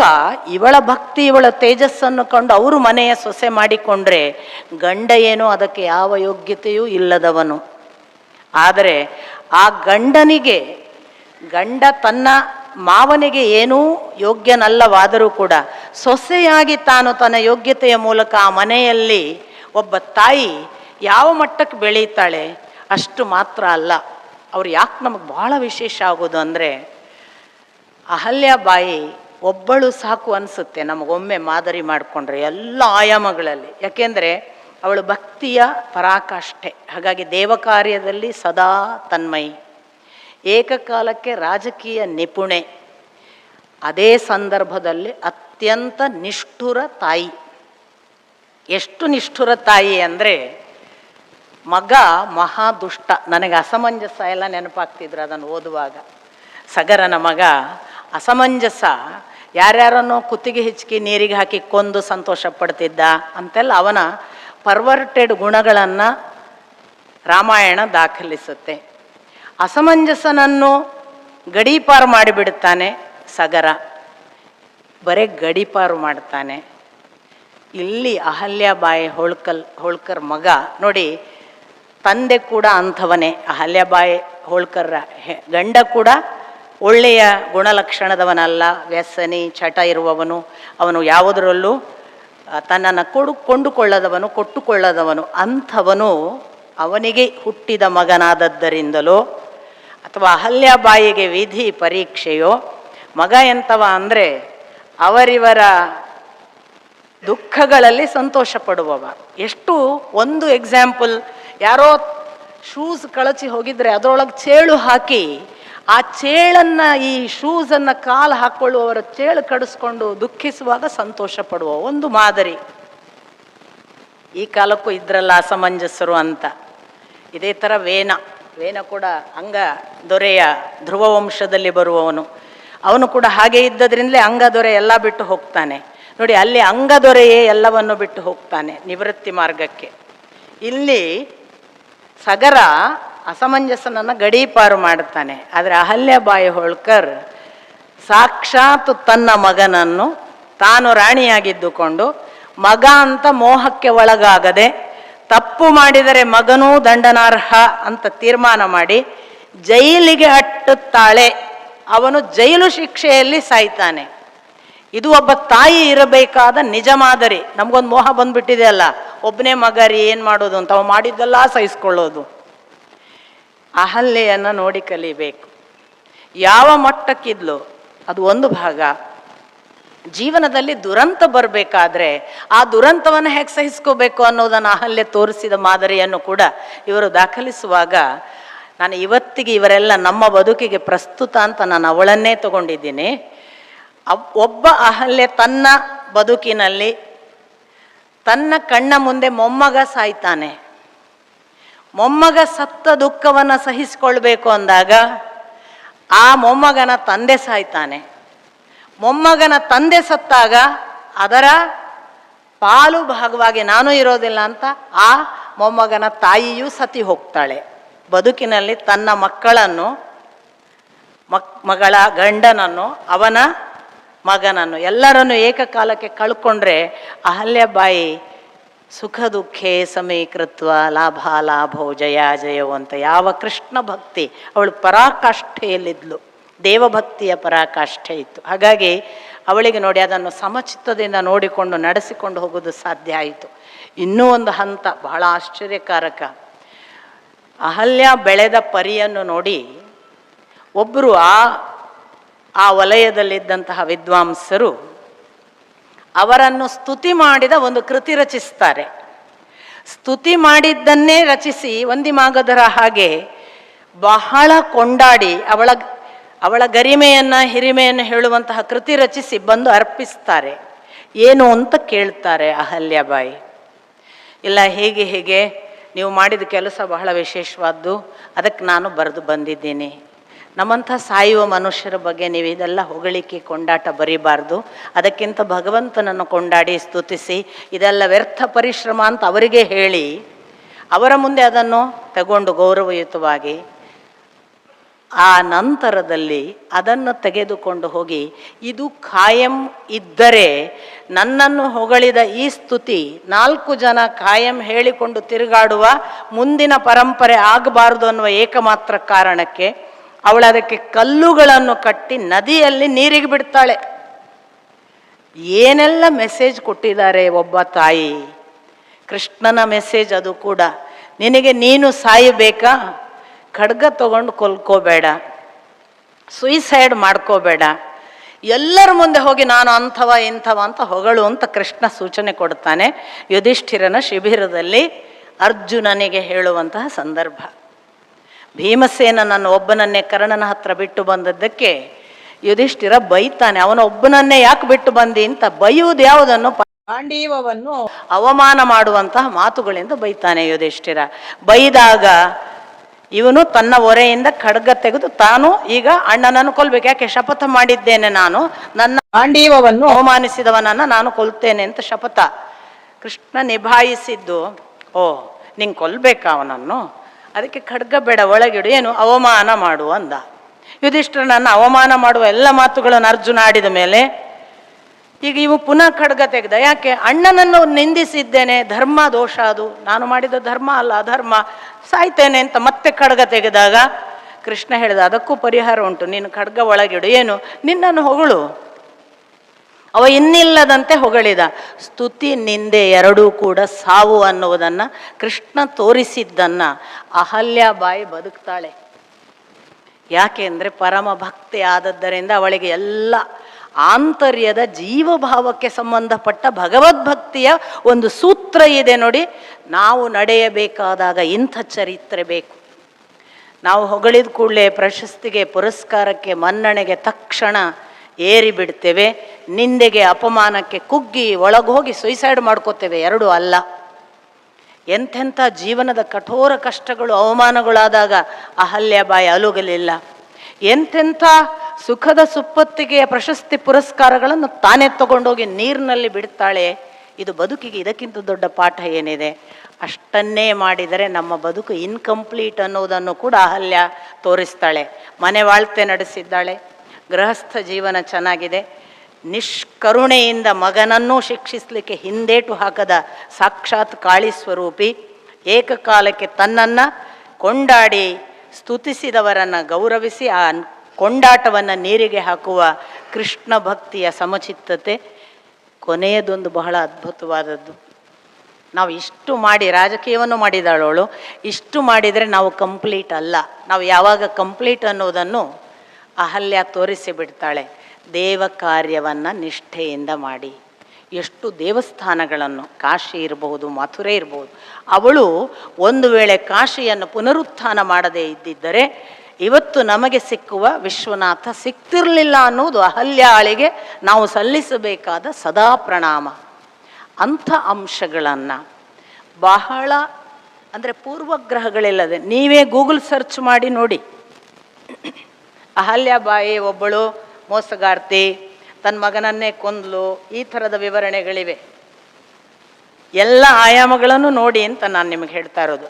ಇವಳ ಭಕ್ತಿ ಇವಳ ತೇಜಸ್ಸನ್ನು ಕಂಡು ಅವರು ಮನೆಯ ಸೊಸೆ ಮಾಡಿಕೊಂಡ್ರೆ ಗಂಡ ಏನೋ ಅದಕ್ಕೆ ಯಾವ ಯೋಗ್ಯತೆಯೂ ಇಲ್ಲದವನು. ಆದರೆ ಆ ಗಂಡ ತನ್ನ ಮಾವನಿಗೆ ಏನೂ ಯೋಗ್ಯನಲ್ಲವಾದರೂ ಕೂಡ ಸೊಸೆಯಾಗಿ ತಾನು ತನ್ನ ಯೋಗ್ಯತೆಯ ಮೂಲಕ ಆ ಮನೆಯಲ್ಲಿ ಒಬ್ಬ ತಾಯಿ ಯಾವ ಮಟ್ಟಕ್ಕೆ ಬೆಳೀತಾಳೆ ಅಷ್ಟು ಮಾತ್ರ ಅಲ್ಲ. ಅವ್ರು ಯಾಕೆ ನಮಗೆ ಭಾಳ ವಿಶೇಷ ಆಗೋದು ಅಂದರೆ, ಅಹಲ್ಯಾಬಾಯಿ ಒಬ್ಬಳು ಸಾಕು ಅನಿಸುತ್ತೆ ನಮಗೊಮ್ಮೆ ಮಾದರಿ ಮಾಡಿಕೊಂಡ್ರೆ ಎಲ್ಲ ಆಯಾಮಗಳಲ್ಲಿ. ಯಾಕೆಂದರೆ ಅವಳು ಭಕ್ತಿಯ ಪರಾಕಾಷ್ಠೆ, ಹಾಗಾಗಿ ದೇವ ಕಾರ್ಯದಲ್ಲಿ ಸದಾ ತನ್ಮಯಿ, ಏಕಕಾಲಕ್ಕೆ ರಾಜಕೀಯ ನಿಪುಣೆ, ಅದೇ ಸಂದರ್ಭದಲ್ಲಿ ಅತ್ಯಂತ ನಿಷ್ಠುರ ತಾಯಿ. ಎಷ್ಟು ನಿಷ್ಠುರ ತಾಯಿ ಅಂದರೆ, ಮಗ ಮಹಾದುಷ್ಟ. ನನಗೆ ಅಸಮಂಜಸ ಎಲ್ಲ ನೆನಪಾಗ್ತಿದ್ರು ಅದನ್ನು ಓದುವಾಗ. ಸಗರನ ಮಗ ಅಸಮಂಜಸ, ಯಾರ್ಯಾರನ್ನೋ ಕುತ್ತಿಗೆ ಹಿಚ್ಕಿ ನೀರಿಗೆ ಹಾಕಿ ಕೊಂದು ಸಂತೋಷ ಪಡ್ತಿದ್ದ ಅಂತೆಲ್ಲ ಅವನ ಪರ್ವರ್ಟೆಡ್ ಗುಣಗಳನ್ನು ರಾಮಾಯಣ ದಾಖಲಿಸುತ್ತೆ. ಅಸಮಂಜಸನನ್ನು ಗಡೀಪಾರು ಮಾಡಿಬಿಡುತ್ತಾನೆ ಸಗರ, ಬರೀ ಗಡೀಪಾರು ಮಾಡ್ತಾನೆ. ಇಲ್ಲಿ ಅಹಲ್ಯಾಬಾಯಿ ಹೋಳ್ಕರ್ ಮಗ ನೋಡಿ, ತಂದೆ ಕೂಡ ಅಂಥವನೇ. ಅಹಲ್ಯಾಬಾಯಿ ಹೋಳ್ಕರ್ ಗಂಡ ಕೂಡ ಒಳ್ಳೆಯ ಗುಣಲಕ್ಷಣದವನಲ್ಲ, ವ್ಯಸನಿ, ಚಟ ಇರುವವನು, ಅವನು ಯಾವುದರಲ್ಲೂ ತನ್ನನ್ನು ಕೊಂಡುಕೊಳ್ಳದವನು, ಕೊಟ್ಟುಕೊಳ್ಳದವನು. ಅಂಥವನು ಅವನಿಗೆ ಹುಟ್ಟಿದ ಮಗನಾದದ್ದರಿಂದಲೋ ಅಥವಾ ಅಹಲ್ಯಾಬಾಯಿಗೆ ವಿಧಿ ಪರೀಕ್ಷೆಯೋ, ಮಗ ಎಂಥವ ಅಂದರೆ ಅವರಿವರ ದುಃಖಗಳಲ್ಲಿ ಸಂತೋಷ ಪಡುವವ. ಎಷ್ಟು ಒಂದು ಎಕ್ಸಾಂಪಲ್, ಯಾರೋ ಶೂಸ್ ಕಳಚಿ ಹೋಗಿದ್ರೆ ಅದರೊಳಗೆ ಚೇಳು ಹಾಕಿ ಆ ಚೇಳನ್ನು, ಈ ಶೂಸನ್ನು ಕಾಲು ಹಾಕ್ಕೊಳ್ಳುವವರ ಚೇಳು ಕಡಿಸ್ಕೊಂಡು ದುಃಖಿಸುವಾಗ ಸಂತೋಷ ಪಡುವ ಒಂದು ಮಾದರಿ. ಈ ಕಾಲಕ್ಕೂ ಇದ್ರಲ್ಲ ಅಸಮಂಜಸರು ಅಂತ. ಇದೇ ಥರ ವೇನ ಕೂಡ ಅಂಗ ದೊರೆಯ ಧ್ರುವ ವಂಶದಲ್ಲಿ ಬರುವವನು. ಅವನು ಕೂಡ ಹಾಗೆ ಇದ್ದದ್ರಿಂದಲೇ ಅಂಗ ದೊರೆ ಎಲ್ಲ ಬಿಟ್ಟು ಹೋಗ್ತಾನೆ ನೋಡಿ. ಅಲ್ಲಿ ಅಂಗ ದೊರೆಯೇ ಎಲ್ಲವನ್ನು ಬಿಟ್ಟು ಹೋಗ್ತಾನೆ ನಿವೃತ್ತಿ ಮಾರ್ಗಕ್ಕೆ. ಇಲ್ಲಿ ಸಗರ ಅಸಮಂಜಸನನ್ನು ಗಡೀಪಾರು ಮಾಡ್ತಾನೆ. ಆದರೆ ಅಹಲ್ಯಾಬಾಯಿ ಹೋಳ್ಕರ್ ಸಾಕ್ಷಾತ್ ತನ್ನ ಮಗನನ್ನು ತಾನು ರಾಣಿಯಾಗಿದ್ದುಕೊಂಡು ಮಗ ಅಂತ ಮೋಹಕ್ಕೆ ಒಳಗಾಗದೆ, ತಪ್ಪು ಮಾಡಿದರೆ ಮಗನೂ ದಂಡನಾರ್ಹ ಅಂತ ತೀರ್ಮಾನ ಮಾಡಿ ಜೈಲಿಗೆ ಅಟ್ಟುತ್ತಾಳೆ. ಅವನು ಜೈಲು ಶಿಕ್ಷೆಯಲ್ಲಿ ಸಾಯ್ತಾನೆ. ಇದು ಒಬ್ಬ ತಾಯಿ ಇರಬೇಕಾದ ನಿಜ ಮಾದರಿ. ನಮಗೊಂದು ಮೋಹ ಬಂದ್ಬಿಟ್ಟಿದೆ ಅಲ್ಲ, ಒಬ್ಬನೇ ಮಗ ರೀ ಏನು ಮಾಡೋದು ಅಂತ, ಅವ ಮಾಡಿದ್ದೆಲ್ಲ ಸಹಿಸ್ಕೊಳ್ಳೋದು. ಅಹಲ್ಯೆಯನ್ನು ನೋಡಿ ಕಲಿಬೇಕು. ಯಾವ ಮಟ್ಟಕ್ಕಿದ್ಲು ಅದು ಒಂದು ಭಾಗ. ಜೀವನದಲ್ಲಿ ದುರಂತ ಬರಬೇಕಾದ್ರೆ ಆ ದುರಂತವನ್ನು ಹೇಗೆ ಸಹಿಸ್ಕೋಬೇಕು ಅನ್ನೋದನ್ನು ಅಹಲ್ಯೆ ತೋರಿಸಿದ ಮಾದರಿಯನ್ನು ಕೂಡ ಇವರು ದಾಖಲಿಸುವಾಗ, ನಾನು ಇವತ್ತಿಗೆ ಇವರೆಲ್ಲ ನಮ್ಮ ಬದುಕಿಗೆ ಪ್ರಸ್ತುತ ಅಂತ ನಾನು ಅವಳನ್ನೇ ತಗೊಂಡಿದ್ದೀನಿ. ಒಬ್ಬ ಅಹಲ್ಯೆ ತನ್ನ ಬದುಕಿನಲ್ಲಿ ತನ್ನ ಕಣ್ಣ ಮುಂದೆ ಮೊಮ್ಮಗ ಸಾಯ್ತಾನೆ. ಮೊಮ್ಮಗ ಸತ್ತ ದುಃಖವನ್ನು ಸಹಿಸಿಕೊಳ್ಬೇಕು ಅಂದಾಗ ಆ ಮೊಮ್ಮಗನ ತಂದೆ ಸಾಯ್ತಾನೆ. ಮೊಮ್ಮಗನ ತಂದೆ ಸತ್ತಾಗ ಅದರ ಪಾಲು ಭಾಗವಾಗಿ ನಾನು ಇರೋದಿಲ್ಲ ಅಂತ ಆ ಮೊಮ್ಮಗನ ತಾಯಿಯೂ ಸತಿ ಹೋಗ್ತಾಳೆ. ಬದುಕಿನಲ್ಲಿ ತನ್ನ ಮಕ್ಕಳನ್ನು, ಮಗಳ ಗಂಡನನ್ನು, ಅವನ ಮಗನನ್ನು ಎಲ್ಲರನ್ನು ಏಕಕಾಲಕ್ಕೆ ಕಳ್ಕೊಂಡ್ರೆ ಅಹಲ್ಯಾಬಾಯಿ ಸುಖ ದುಃಖೇ ಸಮೀಕೃತ್ವ ಲಾಭೋ ಜಯವೋ ಅಂತ ಯಾವ ಕೃಷ್ಣ ಭಕ್ತಿ, ಅವಳು ಪರಾಕಾಷ್ಠೆಯಲ್ಲಿದ್ಲು, ದೇವಭಕ್ತಿಯ ಪರಾಕಾಷ್ಠೆ ಇತ್ತು. ಹಾಗಾಗಿ ಅವಳಿಗೆ ನೋಡಿ ಅದನ್ನು ಸಮಚಿತ್ತದಿಂದ ನೋಡಿಕೊಂಡು ನಡೆಸಿಕೊಂಡು ಹೋಗೋದು ಸಾಧ್ಯ ಆಯಿತು. ಇನ್ನೂ ಒಂದು ಹಂತ ಬಹಳ ಆಶ್ಚರ್ಯಕಾರಕ. ಅಹಲ್ಯ ಬೆಳೆದ ಪರಿಯನ್ನು ನೋಡಿ ಒಬ್ಬರು ಆ ವಲಯದಲ್ಲಿದ್ದಂತಹ ವಿದ್ವಾಂಸರು ಅವರನ್ನು ಸ್ತುತಿ ಮಾಡಿದ ಒಂದು ಕೃತಿ ರಚಿಸ್ತಾರೆ. ಸ್ತುತಿ ಮಾಡಿದ್ದನ್ನೇ ರಚಿಸಿ ವಂದಿಮಾಗಧರ ಹಾಗೆ ಬಹಳ ಕೊಂಡಾಡಿ ಅವಳ ಗರಿಮೆಯನ್ನು ಹಿರಿಮೆಯನ್ನು ಹೇಳುವಂತಹ ಕೃತಿ ರಚಿಸಿ ಬಂದು ಅರ್ಪಿಸ್ತಾರೆ. ಏನು ಅಂತ ಕೇಳ್ತಾರೆ ಅಹಲ್ಯಾಬಾಯಿ. ಇಲ್ಲ ಹೇಗೆ ನೀವು ಮಾಡಿದ ಕೆಲಸ ಬಹಳ ವಿಶೇಷವಾದ್ದು, ಅದಕ್ಕೆ ನಾನು ಬರೆದು ಬಂದಿದ್ದೀನಿ. ನಮ್ಮಂಥ ಸಾಯುವ ಮನುಷ್ಯರ ಬಗ್ಗೆ ನೀವು ಇದೆಲ್ಲ ಹೊಗಳಿಕೆ ಕೊಂಡಾಟ ಬರೀಬಾರ್ದು. ಅದಕ್ಕಿಂತ ಭಗವಂತನನ್ನು ಕೊಂಡಾಡಿ ಸ್ತುತಿಸಿ, ಇದೆಲ್ಲ ವ್ಯರ್ಥ ಪರಿಶ್ರಮ ಅಂತ ಅವರಿಗೆ ಹೇಳಿ ಅವರ ಮುಂದೆ ಅದನ್ನು ತಗೊಂಡು ಗೌರವಯುತವಾಗಿ ಆ ನಂತರದಲ್ಲಿ ಅದನ್ನು ತೆಗೆದುಕೊಂಡು ಹೋಗಿ, ಇದು ಕಾಯಂ ಇದ್ದರೆ ನನ್ನನ್ನು ಹೊಗಳಿದ ಈ ಸ್ತುತಿ 4 ಜನ ಕಾಯಂ ಹೇಳಿಕೊಂಡು ತಿರುಗಾಡುವ ಮುಂದಿನ ಪರಂಪರೆ ಆಗಬಾರ್ದು ಅನ್ನುವ ಏಕಮಾತ್ರ ಕಾರಣಕ್ಕೆ ಅವಳು ಅದಕ್ಕೆ ಕಲ್ಲುಗಳನ್ನು ಕಟ್ಟಿ ನದಿಯಲ್ಲಿ ನೀರಿಗೆ ಬಿಡ್ತಾಳೆ. ಏನೆಲ್ಲ ಮೆಸೇಜ್ ಕೊಟ್ಟಿದ್ದಾರೆ ಒಬ್ಬ ತಾಯಿ. ಕೃಷ್ಣನ ಮೆಸೇಜ್ ಅದು ಕೂಡ. ನಿನಗೆ ನೀನು ಸಾಯಬೇಕಾ? ಖಡ್ಗ ತಗೊಂಡು ಕೊಲ್ಕೋಬೇಡ, ಸುಯಿಸೈಡ್ ಮಾಡ್ಕೋಬೇಡ, ಎಲ್ಲರ ಮುಂದೆ ಹೋಗಿ ನಾನು ಅಂಥವ ಇಂಥವ ಅಂತ ಹೊಗಳು ಅಂತ ಕೃಷ್ಣ ಸೂಚನೆ ಕೊಡ್ತಾನೆ. ಯುಧಿಷ್ಠಿರನ ಶಿಬಿರದಲ್ಲಿ ಅರ್ಜುನನಿಗೆ ಹೇಳುವಂತಹ ಸಂದರ್ಭ. ಭೀಮಸೇನನನ್ನು ಒಬ್ಬನನ್ನೇ ಕರ್ಣನ ಹತ್ರ ಬಿಟ್ಟು ಬಂದದ್ದಕ್ಕೆ ಯುಧಿಷ್ಠಿರ ಬೈತಾನೆ. ಅವನ ಒಬ್ಬನನ್ನೇ ಯಾಕೆ ಬಿಟ್ಟು ಬಂದಿ ಅಂತ. ಬೈಯುವುದು ಯಾವುದನ್ನು? ಪಾಂಡೀವವನ್ನು ಅವಮಾನ ಮಾಡುವಂತಹ ಮಾತುಗಳಿಂದ ಬೈತಾನೆ ಯುಧಿಷ್ಠಿರ. ಬೈದಾಗ ಇವನು ತನ್ನ ಹೊರೆಯಿಂದ ಖಡ್ಗ ತೆಗೆದು ತಾನು ಈಗ ಅಣ್ಣನನ್ನು ಕೊಲ್ಬೇಕು. ಯಾಕೆ? ಶಪಥ ಮಾಡಿದ್ದೇನೆ, ನಾನು ನನ್ನ ಪಾಂಡೀವವನ್ನು ಅವಮಾನಿಸಿದವನನ್ನು ನಾನು ಕೊಲ್ತೇನೆ ಅಂತ ಶಪಥ. ಕೃಷ್ಣ ನಿಭಾಯಿಸಿದ್ದು, ಓ ನಿಂಗೆ ಕೊಲ್ಬೇಕಾ ಅವನನ್ನು? ಅದಕ್ಕೆ ಖಡ್ಗ ಬೇಡ, ಒಳಗಿಡು, ಏನು ಅವಮಾನ ಮಾಡು ಅಂದ. ಯುಧಿಷ್ಠಿರನನ್ನು ಅವಮಾನ ಮಾಡುವ ಎಲ್ಲ ಮಾತುಗಳನ್ನು ಅರ್ಜುನ ಆಡಿದ ಮೇಲೆ ಈಗ ಇವು ಪುನಃ ಖಡ್ಗ ತೆಗೆದ. ಯಾಕೆ? ಅಣ್ಣನನ್ನು ನಿಂದಿಸಿದ್ದೇನೆ, ಧರ್ಮ ದೋಷ, ಅದು ನಾನು ಮಾಡಿದ ಧರ್ಮ ಅಲ್ಲ, ಅಧರ್ಮ, ಸಾಯ್ತೇನೆ ಅಂತ ಮತ್ತೆ ಖಡ್ಗ ತೆಗೆದಾಗ ಕೃಷ್ಣ ಹೇಳಿದ, ಅದಕ್ಕೂ ಪರಿಹಾರ ಉಂಟು, ನೀನು ಖಡ್ಗ ಒಳಗಿಡು, ಏನು ನಿನ್ನನ್ನು ಹೊಗಳು. ಅವ ಇನ್ನಿಲ್ಲದಂತೆ ಹೊಗಳಿದ. ಸ್ತುತಿ ನಿಂದೆ ಎರಡೂ ಕೂಡ ಸಾವು ಅನ್ನುವುದನ್ನು ಕೃಷ್ಣ ತೋರಿಸಿದ್ದನ್ನು ಅಹಲ್ಯಾಬಾಯಿ ಬದುಕ್ತಾಳೆ. ಯಾಕೆ ಅಂದರೆ ಪರಮ ಭಕ್ತಿ ಆದದ್ದರಿಂದ ಅವಳಿಗೆ ಎಲ್ಲ ಆಂತರ್ಯದ ಜೀವಭಾವಕ್ಕೆ ಸಂಬಂಧಪಟ್ಟ ಭಗವದ್ಭಕ್ತಿಯ ಒಂದು ಸೂತ್ರ ಇದೆ ನೋಡಿ. ನಾವು ನಡೆಯಬೇಕಾದಾಗ ಇಂಥ ಚರಿತ್ರೆ ಬೇಕು. ನಾವು ಹೊಗಳಿದ ಕೂಡಲೇ ಪ್ರಶಸ್ತಿಗೆ, ಪುರಸ್ಕಾರಕ್ಕೆ, ಮನ್ನಣೆಗೆ ತಕ್ಷಣ ಏರಿ ಬಿಡ್ತೇವೆ. ನಿಂದೆಗೆ, ಅಪಮಾನಕ್ಕೆ ಕುಗ್ಗಿ ಒಳಗೋಗಿ ಸುಯಿಸೈಡ್ ಮಾಡ್ಕೋತೇವೆ. ಎರಡೂ ಅಲ್ಲ. ಎಂಥೆಂಥ ಜೀವನದ ಕಠೋರ ಕಷ್ಟಗಳು, ಅವಮಾನಗಳಾದಾಗ ಅಹಲ್ಯಾಬಾಯಿ ಅಲುಗಲಿಲ್ಲ. ಎಂಥೆಂಥ ಸುಖದ ಸುಪ್ಪತ್ತಿಗೆಯ ಪ್ರಶಸ್ತಿ ಪುರಸ್ಕಾರಗಳನ್ನು ತಾನೇ ತಗೊಂಡೋಗಿ ನೀರಿನಲ್ಲಿ ಬಿಡ್ತಾಳೆ. ಇದು ಬದುಕಿಗೆ ಇದಕ್ಕಿಂತ ದೊಡ್ಡ ಪಾಠ ಏನಿದೆ? ಅಷ್ಟನ್ನೇ ಮಾಡಿದರೆ ನಮ್ಮ ಬದುಕು ಇನ್ಕಂಪ್ಲೀಟ್ ಅನ್ನೋದನ್ನು ಕೂಡ ಅಹಲ್ಯ ತೋರಿಸ್ತಾಳೆ. ಮನೆ ಬಾಳ್ತೆ ನಡೆಸಿದ್ದಾಳೆ, ಗೃಹಸ್ಥ ಜೀವನ ಚೆನ್ನಾಗಿದೆ, ನಿಷ್ಕರುಣೆಯಿಂದ ಮಗನನ್ನೂ ಶಿಕ್ಷಿಸಲಿಕ್ಕೆ ಹಿಂದೇಟು ಹಾಕದ ಸಾಕ್ಷಾತ್ ಕಾಳಿ ಸ್ವರೂಪಿ, ಏಕಕಾಲಕ್ಕೆ ತನ್ನನ್ನು ಕೊಂಡಾಡಿ ಸ್ತುತಿಸಿದವರನ್ನು ಗೌರವಿಸಿ ಆ ಕೊಂಡಾಟವನ್ನು ನೀರಿಗೆ ಹಾಕುವ ಕೃಷ್ಣ ಭಕ್ತಿಯ ಸಮಚಿತ್ತತೆ. ಕೊನೆಯದೊಂದು ಬಹಳ ಅದ್ಭುತವಾದದ್ದು. ನಾವು ಇಷ್ಟು ಮಾಡಿ, ರಾಜಕೀಯವನ್ನು ಮಾಡಿದಾಳವಳು, ಇಷ್ಟು ಮಾಡಿದರೆ ನಾವು ಕಂಪ್ಲೀಟ್ ಅಲ್ಲ. ನಾವು ಯಾವಾಗ ಕಂಪ್ಲೀಟ್ ಅನ್ನೋದನ್ನು ಅಹಲ್ಯ ತೋರಿಸಿ ಬಿಡ್ತಾಳೆ. ದೇವ ಕಾರ್ಯವನ್ನು ನಿಷ್ಠೆಯಿಂದ ಮಾಡಿ. ಎಷ್ಟು ದೇವಸ್ಥಾನಗಳನ್ನು, ಕಾಶಿ ಇರಬಹುದು, ಮಥುರೆ ಇರಬಹುದು, ಅವಳು ಒಂದು ವೇಳೆ ಕಾಶಿಯನ್ನು ಪುನರುತ್ಥಾನ ಮಾಡದೇ ಇದ್ದಿದ್ದರೆ ಇವತ್ತು ನಮಗೆ ಸಿಕ್ಕುವ ವಿಶ್ವನಾಥ ಸಿಕ್ತಿರಲಿಲ್ಲ ಅನ್ನೋದು ಅಹಲ್ಯ ಆಳಿಗೆ ನಾವು ಸಲ್ಲಿಸಬೇಕಾದ ಸದಾ ಪ್ರಣಾಮ. ಅಂಥ ಅಂಶಗಳನ್ನು ಬಹಳ ಅಂದರೆ ಪೂರ್ವಗ್ರಹಗಳಿಲ್ಲದೆ ನೀವೇ ಗೂಗಲ್ ಸರ್ಚ್ ಮಾಡಿ ನೋಡಿ. ಅಹಲ್ಯಾಬಾಯಿ ಒಬ್ಬಳು ಮೋಸಗಾರ್ತಿ, ತನ್ನ ಮಗನನ್ನೇ ಕೊಂದ್ಲು, ಈ ಥರದ ವಿವರಣೆಗಳಿವೆ. ಎಲ್ಲ ಆಯಾಮಗಳನ್ನು ನೋಡಿ ಅಂತ ನಾನು ನಿಮಗೆ ಹೇಳ್ತಾ ಇರೋದು.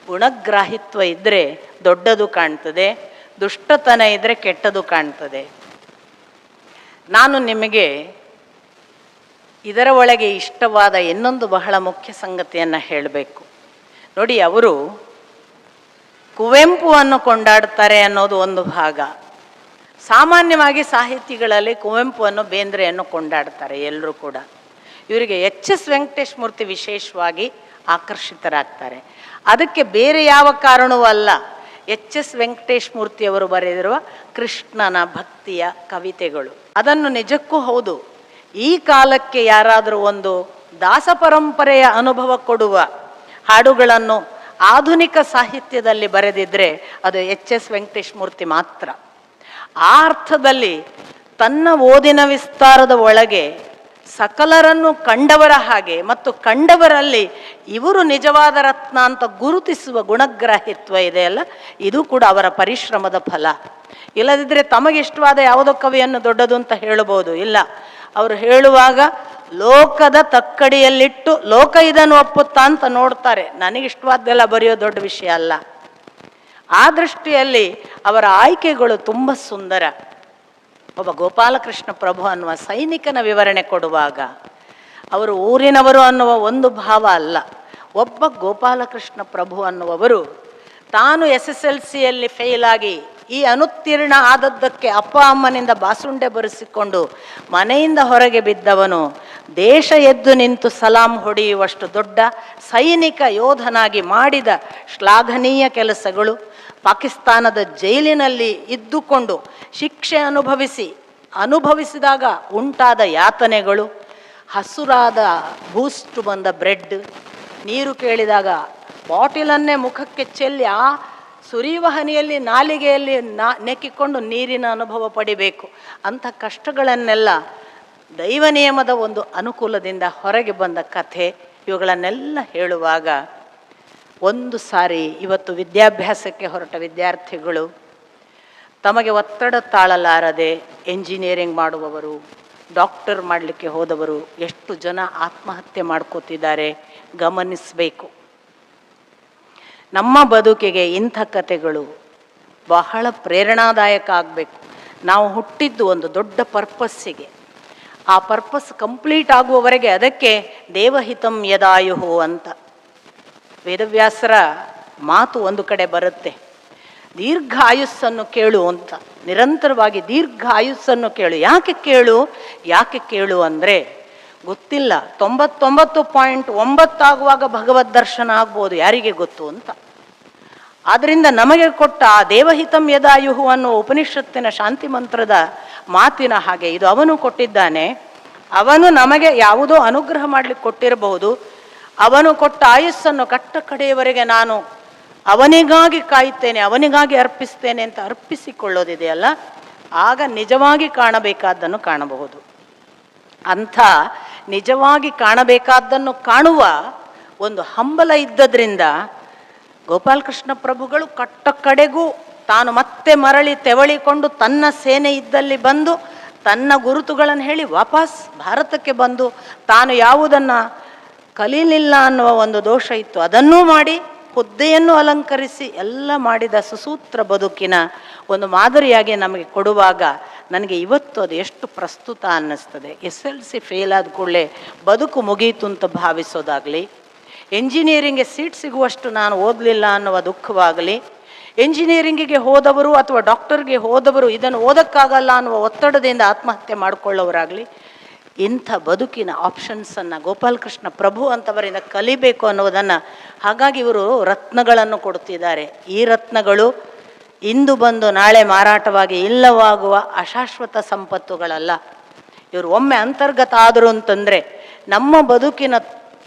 ಗುಣಗ್ರಾಹಿತ್ವ ಇದ್ದರೆ ದೊಡ್ಡದು ಕಾಣ್ತದೆ, ದುಷ್ಟತನ ಇದ್ದರೆ ಕೆಟ್ಟದು ಕಾಣ್ತದೆ. ನಾನು ನಿಮಗೆ ಇದರ ಒಳಗೆ ಇಷ್ಟವಾದ ಇನ್ನೊಂದು ಬಹಳ ಮುಖ್ಯ ಸಂಗತಿಯನ್ನು ಹೇಳಬೇಕು ನೋಡಿ. ಅವರು ಕುವೆಂಪುವನ್ನು ಕೊಂಡಾಡ್ತಾರೆ ಅನ್ನೋದು ಒಂದು ಭಾಗ. ಸಾಮಾನ್ಯವಾಗಿ ಸಾಹಿತಿಗಳಲ್ಲಿ ಕುವೆಂಪುವನ್ನು, ಬೇಂದ್ರೆಯನ್ನು ಕೊಂಡಾಡ್ತಾರೆ ಎಲ್ಲರೂ ಕೂಡ. ಇವರಿಗೆ ಎಚ್.ಎಸ್. ವೆಂಕಟೇಶ ಮೂರ್ತಿ ವಿಶೇಷವಾಗಿ ಆಕರ್ಷಿತರಾಗ್ತಾರೆ. ಅದಕ್ಕೆ ಬೇರೆ ಯಾವ ಕಾರಣವೂ ಅಲ್ಲ, ಎಚ್.ಎಸ್. ವೆಂಕಟೇಶ ಮೂರ್ತಿಯವರು ಬರೆದಿರುವ ಕೃಷ್ಣನ ಭಕ್ತಿಯ ಕವಿತೆಗಳು. ಅದನ್ನು ನಿಜಕ್ಕೂ ಹೌದು, ಈ ಕಾಲಕ್ಕೆ ಯಾರಾದರೂ ಒಂದು ದಾಸ ಪರಂಪರೆಯ ಅನುಭವ ಕೊಡುವ ಹಾಡುಗಳನ್ನು ಆಧುನಿಕ ಸಾಹಿತ್ಯದಲ್ಲಿ ಬರೆದಿದ್ದರೆ ಅದು ಎಚ್.ಎಸ್. ವೆಂಕಟೇಶ ಮೂರ್ತಿ ಮಾತ್ರ. ಆ ಅರ್ಥದಲ್ಲಿ ತನ್ನ ಓದಿನ ವಿಸ್ತಾರದ ಒಳಗೆ ಸಕಲರನ್ನು ಕಂಡವರ ಹಾಗೆ ಮತ್ತು ಕಂಡವರಲ್ಲಿ ಇವರು ನಿಜವಾದ ರತ್ನ ಅಂತ ಗುರುತಿಸುವ ಗುಣಗ್ರಾಹಿತ್ವ ಇದೆಯಲ್ಲ, ಇದು ಕೂಡ ಅವರ ಪರಿಶ್ರಮದ ಫಲ. ಇಲ್ಲದಿದ್ದರೆ ತಮಗಿಷ್ಟವಾದ ಯಾವುದೋ ಕವಿಯನ್ನು ದೊಡ್ಡದು ಅಂತ ಹೇಳಬಹುದು. ಇಲ್ಲ, ಅವರು ಹೇಳುವಾಗ ಲೋಕದ ತಕ್ಕಡಿಯಲ್ಲಿಟ್ಟು ಲೋಕ ಇದನ್ನು ಒಪ್ಪುತ್ತಾ ಅಂತ ನೋಡ್ತಾರೆ. ನನಗಿಷ್ಟವಾದ್ದೆಲ್ಲ ಬರೆಯೋ ದೊಡ್ಡ ವಿಷಯ ಅಲ್ಲ. ಆ ದೃಷ್ಟಿಯಲ್ಲಿ ಅವರ ಆಯ್ಕೆಗಳು ತುಂಬ ಸುಂದರ. ಒಬ್ಬ ಗೋಪಾಲಕೃಷ್ಣ ಪ್ರಭು ಅನ್ನುವ ಸೈನಿಕನ ವಿವರಣೆ ಕೊಡುವಾಗ ಅವರು ಊರಿನವರು ಅನ್ನುವ ಒಂದು ಭಾವ ಅಲ್ಲ. ಒಬ್ಬ ಗೋಪಾಲಕೃಷ್ಣ ಪ್ರಭು ಅನ್ನುವವರು ತಾನು SSLCಯಲ್ಲಿ ಫೇಲ್ ಆಗಿ ಈ ಅನುತ್ತೀರ್ಣ ಆದದ್ದಕ್ಕೆ ಅಪ್ಪ ಅಮ್ಮನಿಂದ ಬಾಸುಂಡೆ ಬರೆಸಿಕೊಂಡು ಮನೆಯಿಂದ ಹೊರಗೆ ಬಿದ್ದವನು ದೇಶ ಎದ್ದು ನಿಂತು ಸಲಾಂ ಹೊಡೆಯುವಷ್ಟು ದೊಡ್ಡ ಸೈನಿಕ ಯೋಧನಾಗಿ ಮಾಡಿದ ಶ್ಲಾಘನೀಯ ಕೆಲಸಗಳು, ಪಾಕಿಸ್ತಾನದ ಜೈಲಿನಲ್ಲಿ ಇದ್ದುಕೊಂಡು ಶಿಕ್ಷೆ ಅನುಭವಿಸಿದಾಗ ಉಂಟಾದ ಯಾತನೆಗಳು, ಹಸುರಾದ ಬೂಸ್ಟ್ ಬಂದ ಬ್ರೆಡ್, ನೀರು ಕೇಳಿದಾಗ ಬಾಟಿಲನ್ನೇ ಮುಖಕ್ಕೆ ಚೆಲ್ಲಿ ಆ ಸುರಿಯುವ ಹನಿಯಲ್ಲಿ ನಾಲಿಗೆಯಲ್ಲಿ ನೆಕ್ಕಿಕೊಂಡು ನೀರಿನ ಅನುಭವ ಪಡಿಬೇಕು ಅಂಥ ಕಷ್ಟಗಳನ್ನೆಲ್ಲ ದೈವ ನಿಯಮದ ಒಂದು ಅನುಕೂಲದಿಂದ ಹೊರಗೆ ಬಂದ ಕಥೆ. ಇವುಗಳನ್ನೆಲ್ಲ ಹೇಳುವಾಗ ಒಂದು ಸಾರಿ ಇವತ್ತು ವಿದ್ಯಾಭ್ಯಾಸಕ್ಕೆ ಹೊರಟ ವಿದ್ಯಾರ್ಥಿಗಳು, ತಮಗೆ ಒತ್ತಡ ತಾಳಲಾರದೆ ಎಂಜಿನಿಯರಿಂಗ್ ಮಾಡುವವರು, ಡಾಕ್ಟರ್ ಮಾಡಲಿಕ್ಕೆ ಹೋದವರು ಎಷ್ಟು ಜನ ಆತ್ಮಹತ್ಯೆ ಮಾಡ್ಕೋತಿದ್ದಾರೆ ಗಮನಿಸಬೇಕು. ನಮ್ಮ ಬದುಕಿಗೆ ಇಂಥ ಕಥೆಗಳು ಬಹಳ ಪ್ರೇರಣಾದಾಯಕ ಆಗಬೇಕು. ನಾವು ಹುಟ್ಟಿದ್ದು ಒಂದು ದೊಡ್ಡ ಪರ್ಪಸ್ಸಿಗೆ. ಆ ಪರ್ಪಸ್ ಕಂಪ್ಲೀಟ್ ಆಗುವವರೆಗೆ ಅದಕ್ಕೆ ದೇವಹಿತಂ ಯದಾಯುಹು ಅಂತ ವೇದವ್ಯಾಸರ ಮಾತು ಒಂದು ಕಡೆ ಬರುತ್ತೆ. ದೀರ್ಘ ಆಯುಸ್ಸನ್ನು ಕೇಳು ಅಂತ, ನಿರಂತರವಾಗಿ ದೀರ್ಘ ಆಯುಸ್ಸನ್ನು ಕೇಳು. ಯಾಕೆ ಕೇಳು ಅಂದರೆ ಗೊತ್ತಿಲ್ಲ, 99.9 ಆಗುವಾಗ ಭಗವದ್ ದರ್ಶನ ಆಗ್ಬೋದು, ಯಾರಿಗೆ ಗೊತ್ತು ಅಂತ. ಆದ್ದರಿಂದ ನಮಗೆ ಕೊಟ್ಟ ಆ ದೇವಹಿತಂ ಯದಾಯುಹು ಅನ್ನುವ ಉಪನಿಷತ್ತಿನ ಶಾಂತಿ ಮಂತ್ರದ ಮಾತಿನ ಹಾಗೆ ಇದು ಅವನು ಕೊಟ್ಟಿದ್ದಾನೆ. ಅವನು ನಮಗೆ ಯಾವುದೋ ಅನುಗ್ರಹ ಮಾಡಲಿಕ್ಕೆ ಕೊಟ್ಟಿರಬಹುದು. ಅವನು ಕೊಟ್ಟ ಆಯುಸ್ಸನ್ನು ಕಟ್ಟ ಕಡೆಯವರೆಗೆ ನಾನು ಅವನಿಗಾಗಿ ಕಾಯುತ್ತೇನೆ, ಅವನಿಗಾಗಿ ಅರ್ಪಿಸ್ತೇನೆ ಅಂತ ಅರ್ಪಿಸಿಕೊಳ್ಳೋದಿದೆಯಲ್ಲ, ಆಗ ನಿಜವಾಗಿ ಕಾಣಬೇಕಾದ್ದನ್ನು ಕಾಣಬಹುದು. ಅಂಥ ನಿಜವಾಗಿ ಕಾಣಬೇಕಾದ್ದನ್ನು ಕಾಣುವ ಒಂದು ಹಂಬಲ ಇದ್ದದ್ರಿಂದ ಗೋಪಾಲಕೃಷ್ಣ ಪ್ರಭುಗಳು ಕಟ್ಟ ಕಡೆಗೂ ತಾನು ಮತ್ತೆ ಮರಳಿ ತೆವಳಿಕೊಂಡು ತನ್ನ ಸೇನೆ ಇದ್ದಲ್ಲಿ ಬಂದು ತನ್ನ ಗುರುತುಗಳನ್ನು ಹೇಳಿ ವಾಪಸ್ ಭಾರತಕ್ಕೆ ಬಂದು ತಾನು ಯಾವುದನ್ನು ಕಲೀಲಿಲ್ಲ ಅನ್ನುವ ಒಂದು ದೋಷ ಇತ್ತು ಅದನ್ನೂ ಮಾಡಿ ಹುದ್ದೆಯನ್ನು ಅಲಂಕರಿಸಿ ಎಲ್ಲ ಮಾಡಿದ ಸುಸೂತ್ರ ಬದುಕಿನ ಒಂದು ಮಾದರಿಯಾಗಿ ನಮಗೆ ಕೊಡುವಾಗ ನನಗೆ ಇವತ್ತು ಅದು ಎಷ್ಟು ಪ್ರಸ್ತುತ ಅನ್ನಿಸ್ತದೆ. SLC ಫೇಲ್ ಆದ ಕೂಡಲೇ ಬದುಕು ಮುಗೀತು ಅಂತ ಭಾವಿಸೋದಾಗಲಿ, ಎಂಜಿನಿಯರಿಂಗ್ಗೆ ಸೀಟ್ ಸಿಗುವಷ್ಟು ನಾನು ಓದಲಿಲ್ಲ ಅನ್ನುವ ದುಃಖವಾಗಲಿ, ಎಂಜಿನಿಯರಿಂಗಿಗೆ ಹೋದವರು ಅಥವಾ ಡಾಕ್ಟರ್ಗೆ ಹೋದವರು ಇದನ್ನು ಓದಕ್ಕಾಗಲ್ಲ ಅನ್ನುವ ಒತ್ತಡದಿಂದ ಆತ್ಮಹತ್ಯೆ ಮಾಡಿಕೊಳ್ಳೋರಾಗಲಿ, ಇಂಥ ಬದುಕಿನ ಆಪ್ಷನ್ಸನ್ನು ಗೋಪಾಲಕೃಷ್ಣ ಪ್ರಭು ಅಂತವರಿಂದ ಕಲಿಬೇಕು ಅನ್ನೋದನ್ನು, ಹಾಗಾಗಿ ಇವರು ರತ್ನಗಳನ್ನು ಕೊಡ್ತಿದ್ದಾರೆ. ಈ ರತ್ನಗಳು ಇಂದು ಬಂದು ನಾಳೆ ಮಾರಾಟವಾಗಿ ಇಲ್ಲವಾಗುವ ಅಶಾಶ್ವತ ಸಂಪತ್ತುಗಳಲ್ಲ. ಇವರು ಒಮ್ಮೆ ಅಂತರ್ಗತ ಆದರು ಅಂತಂದರೆ ನಮ್ಮ ಬದುಕಿನ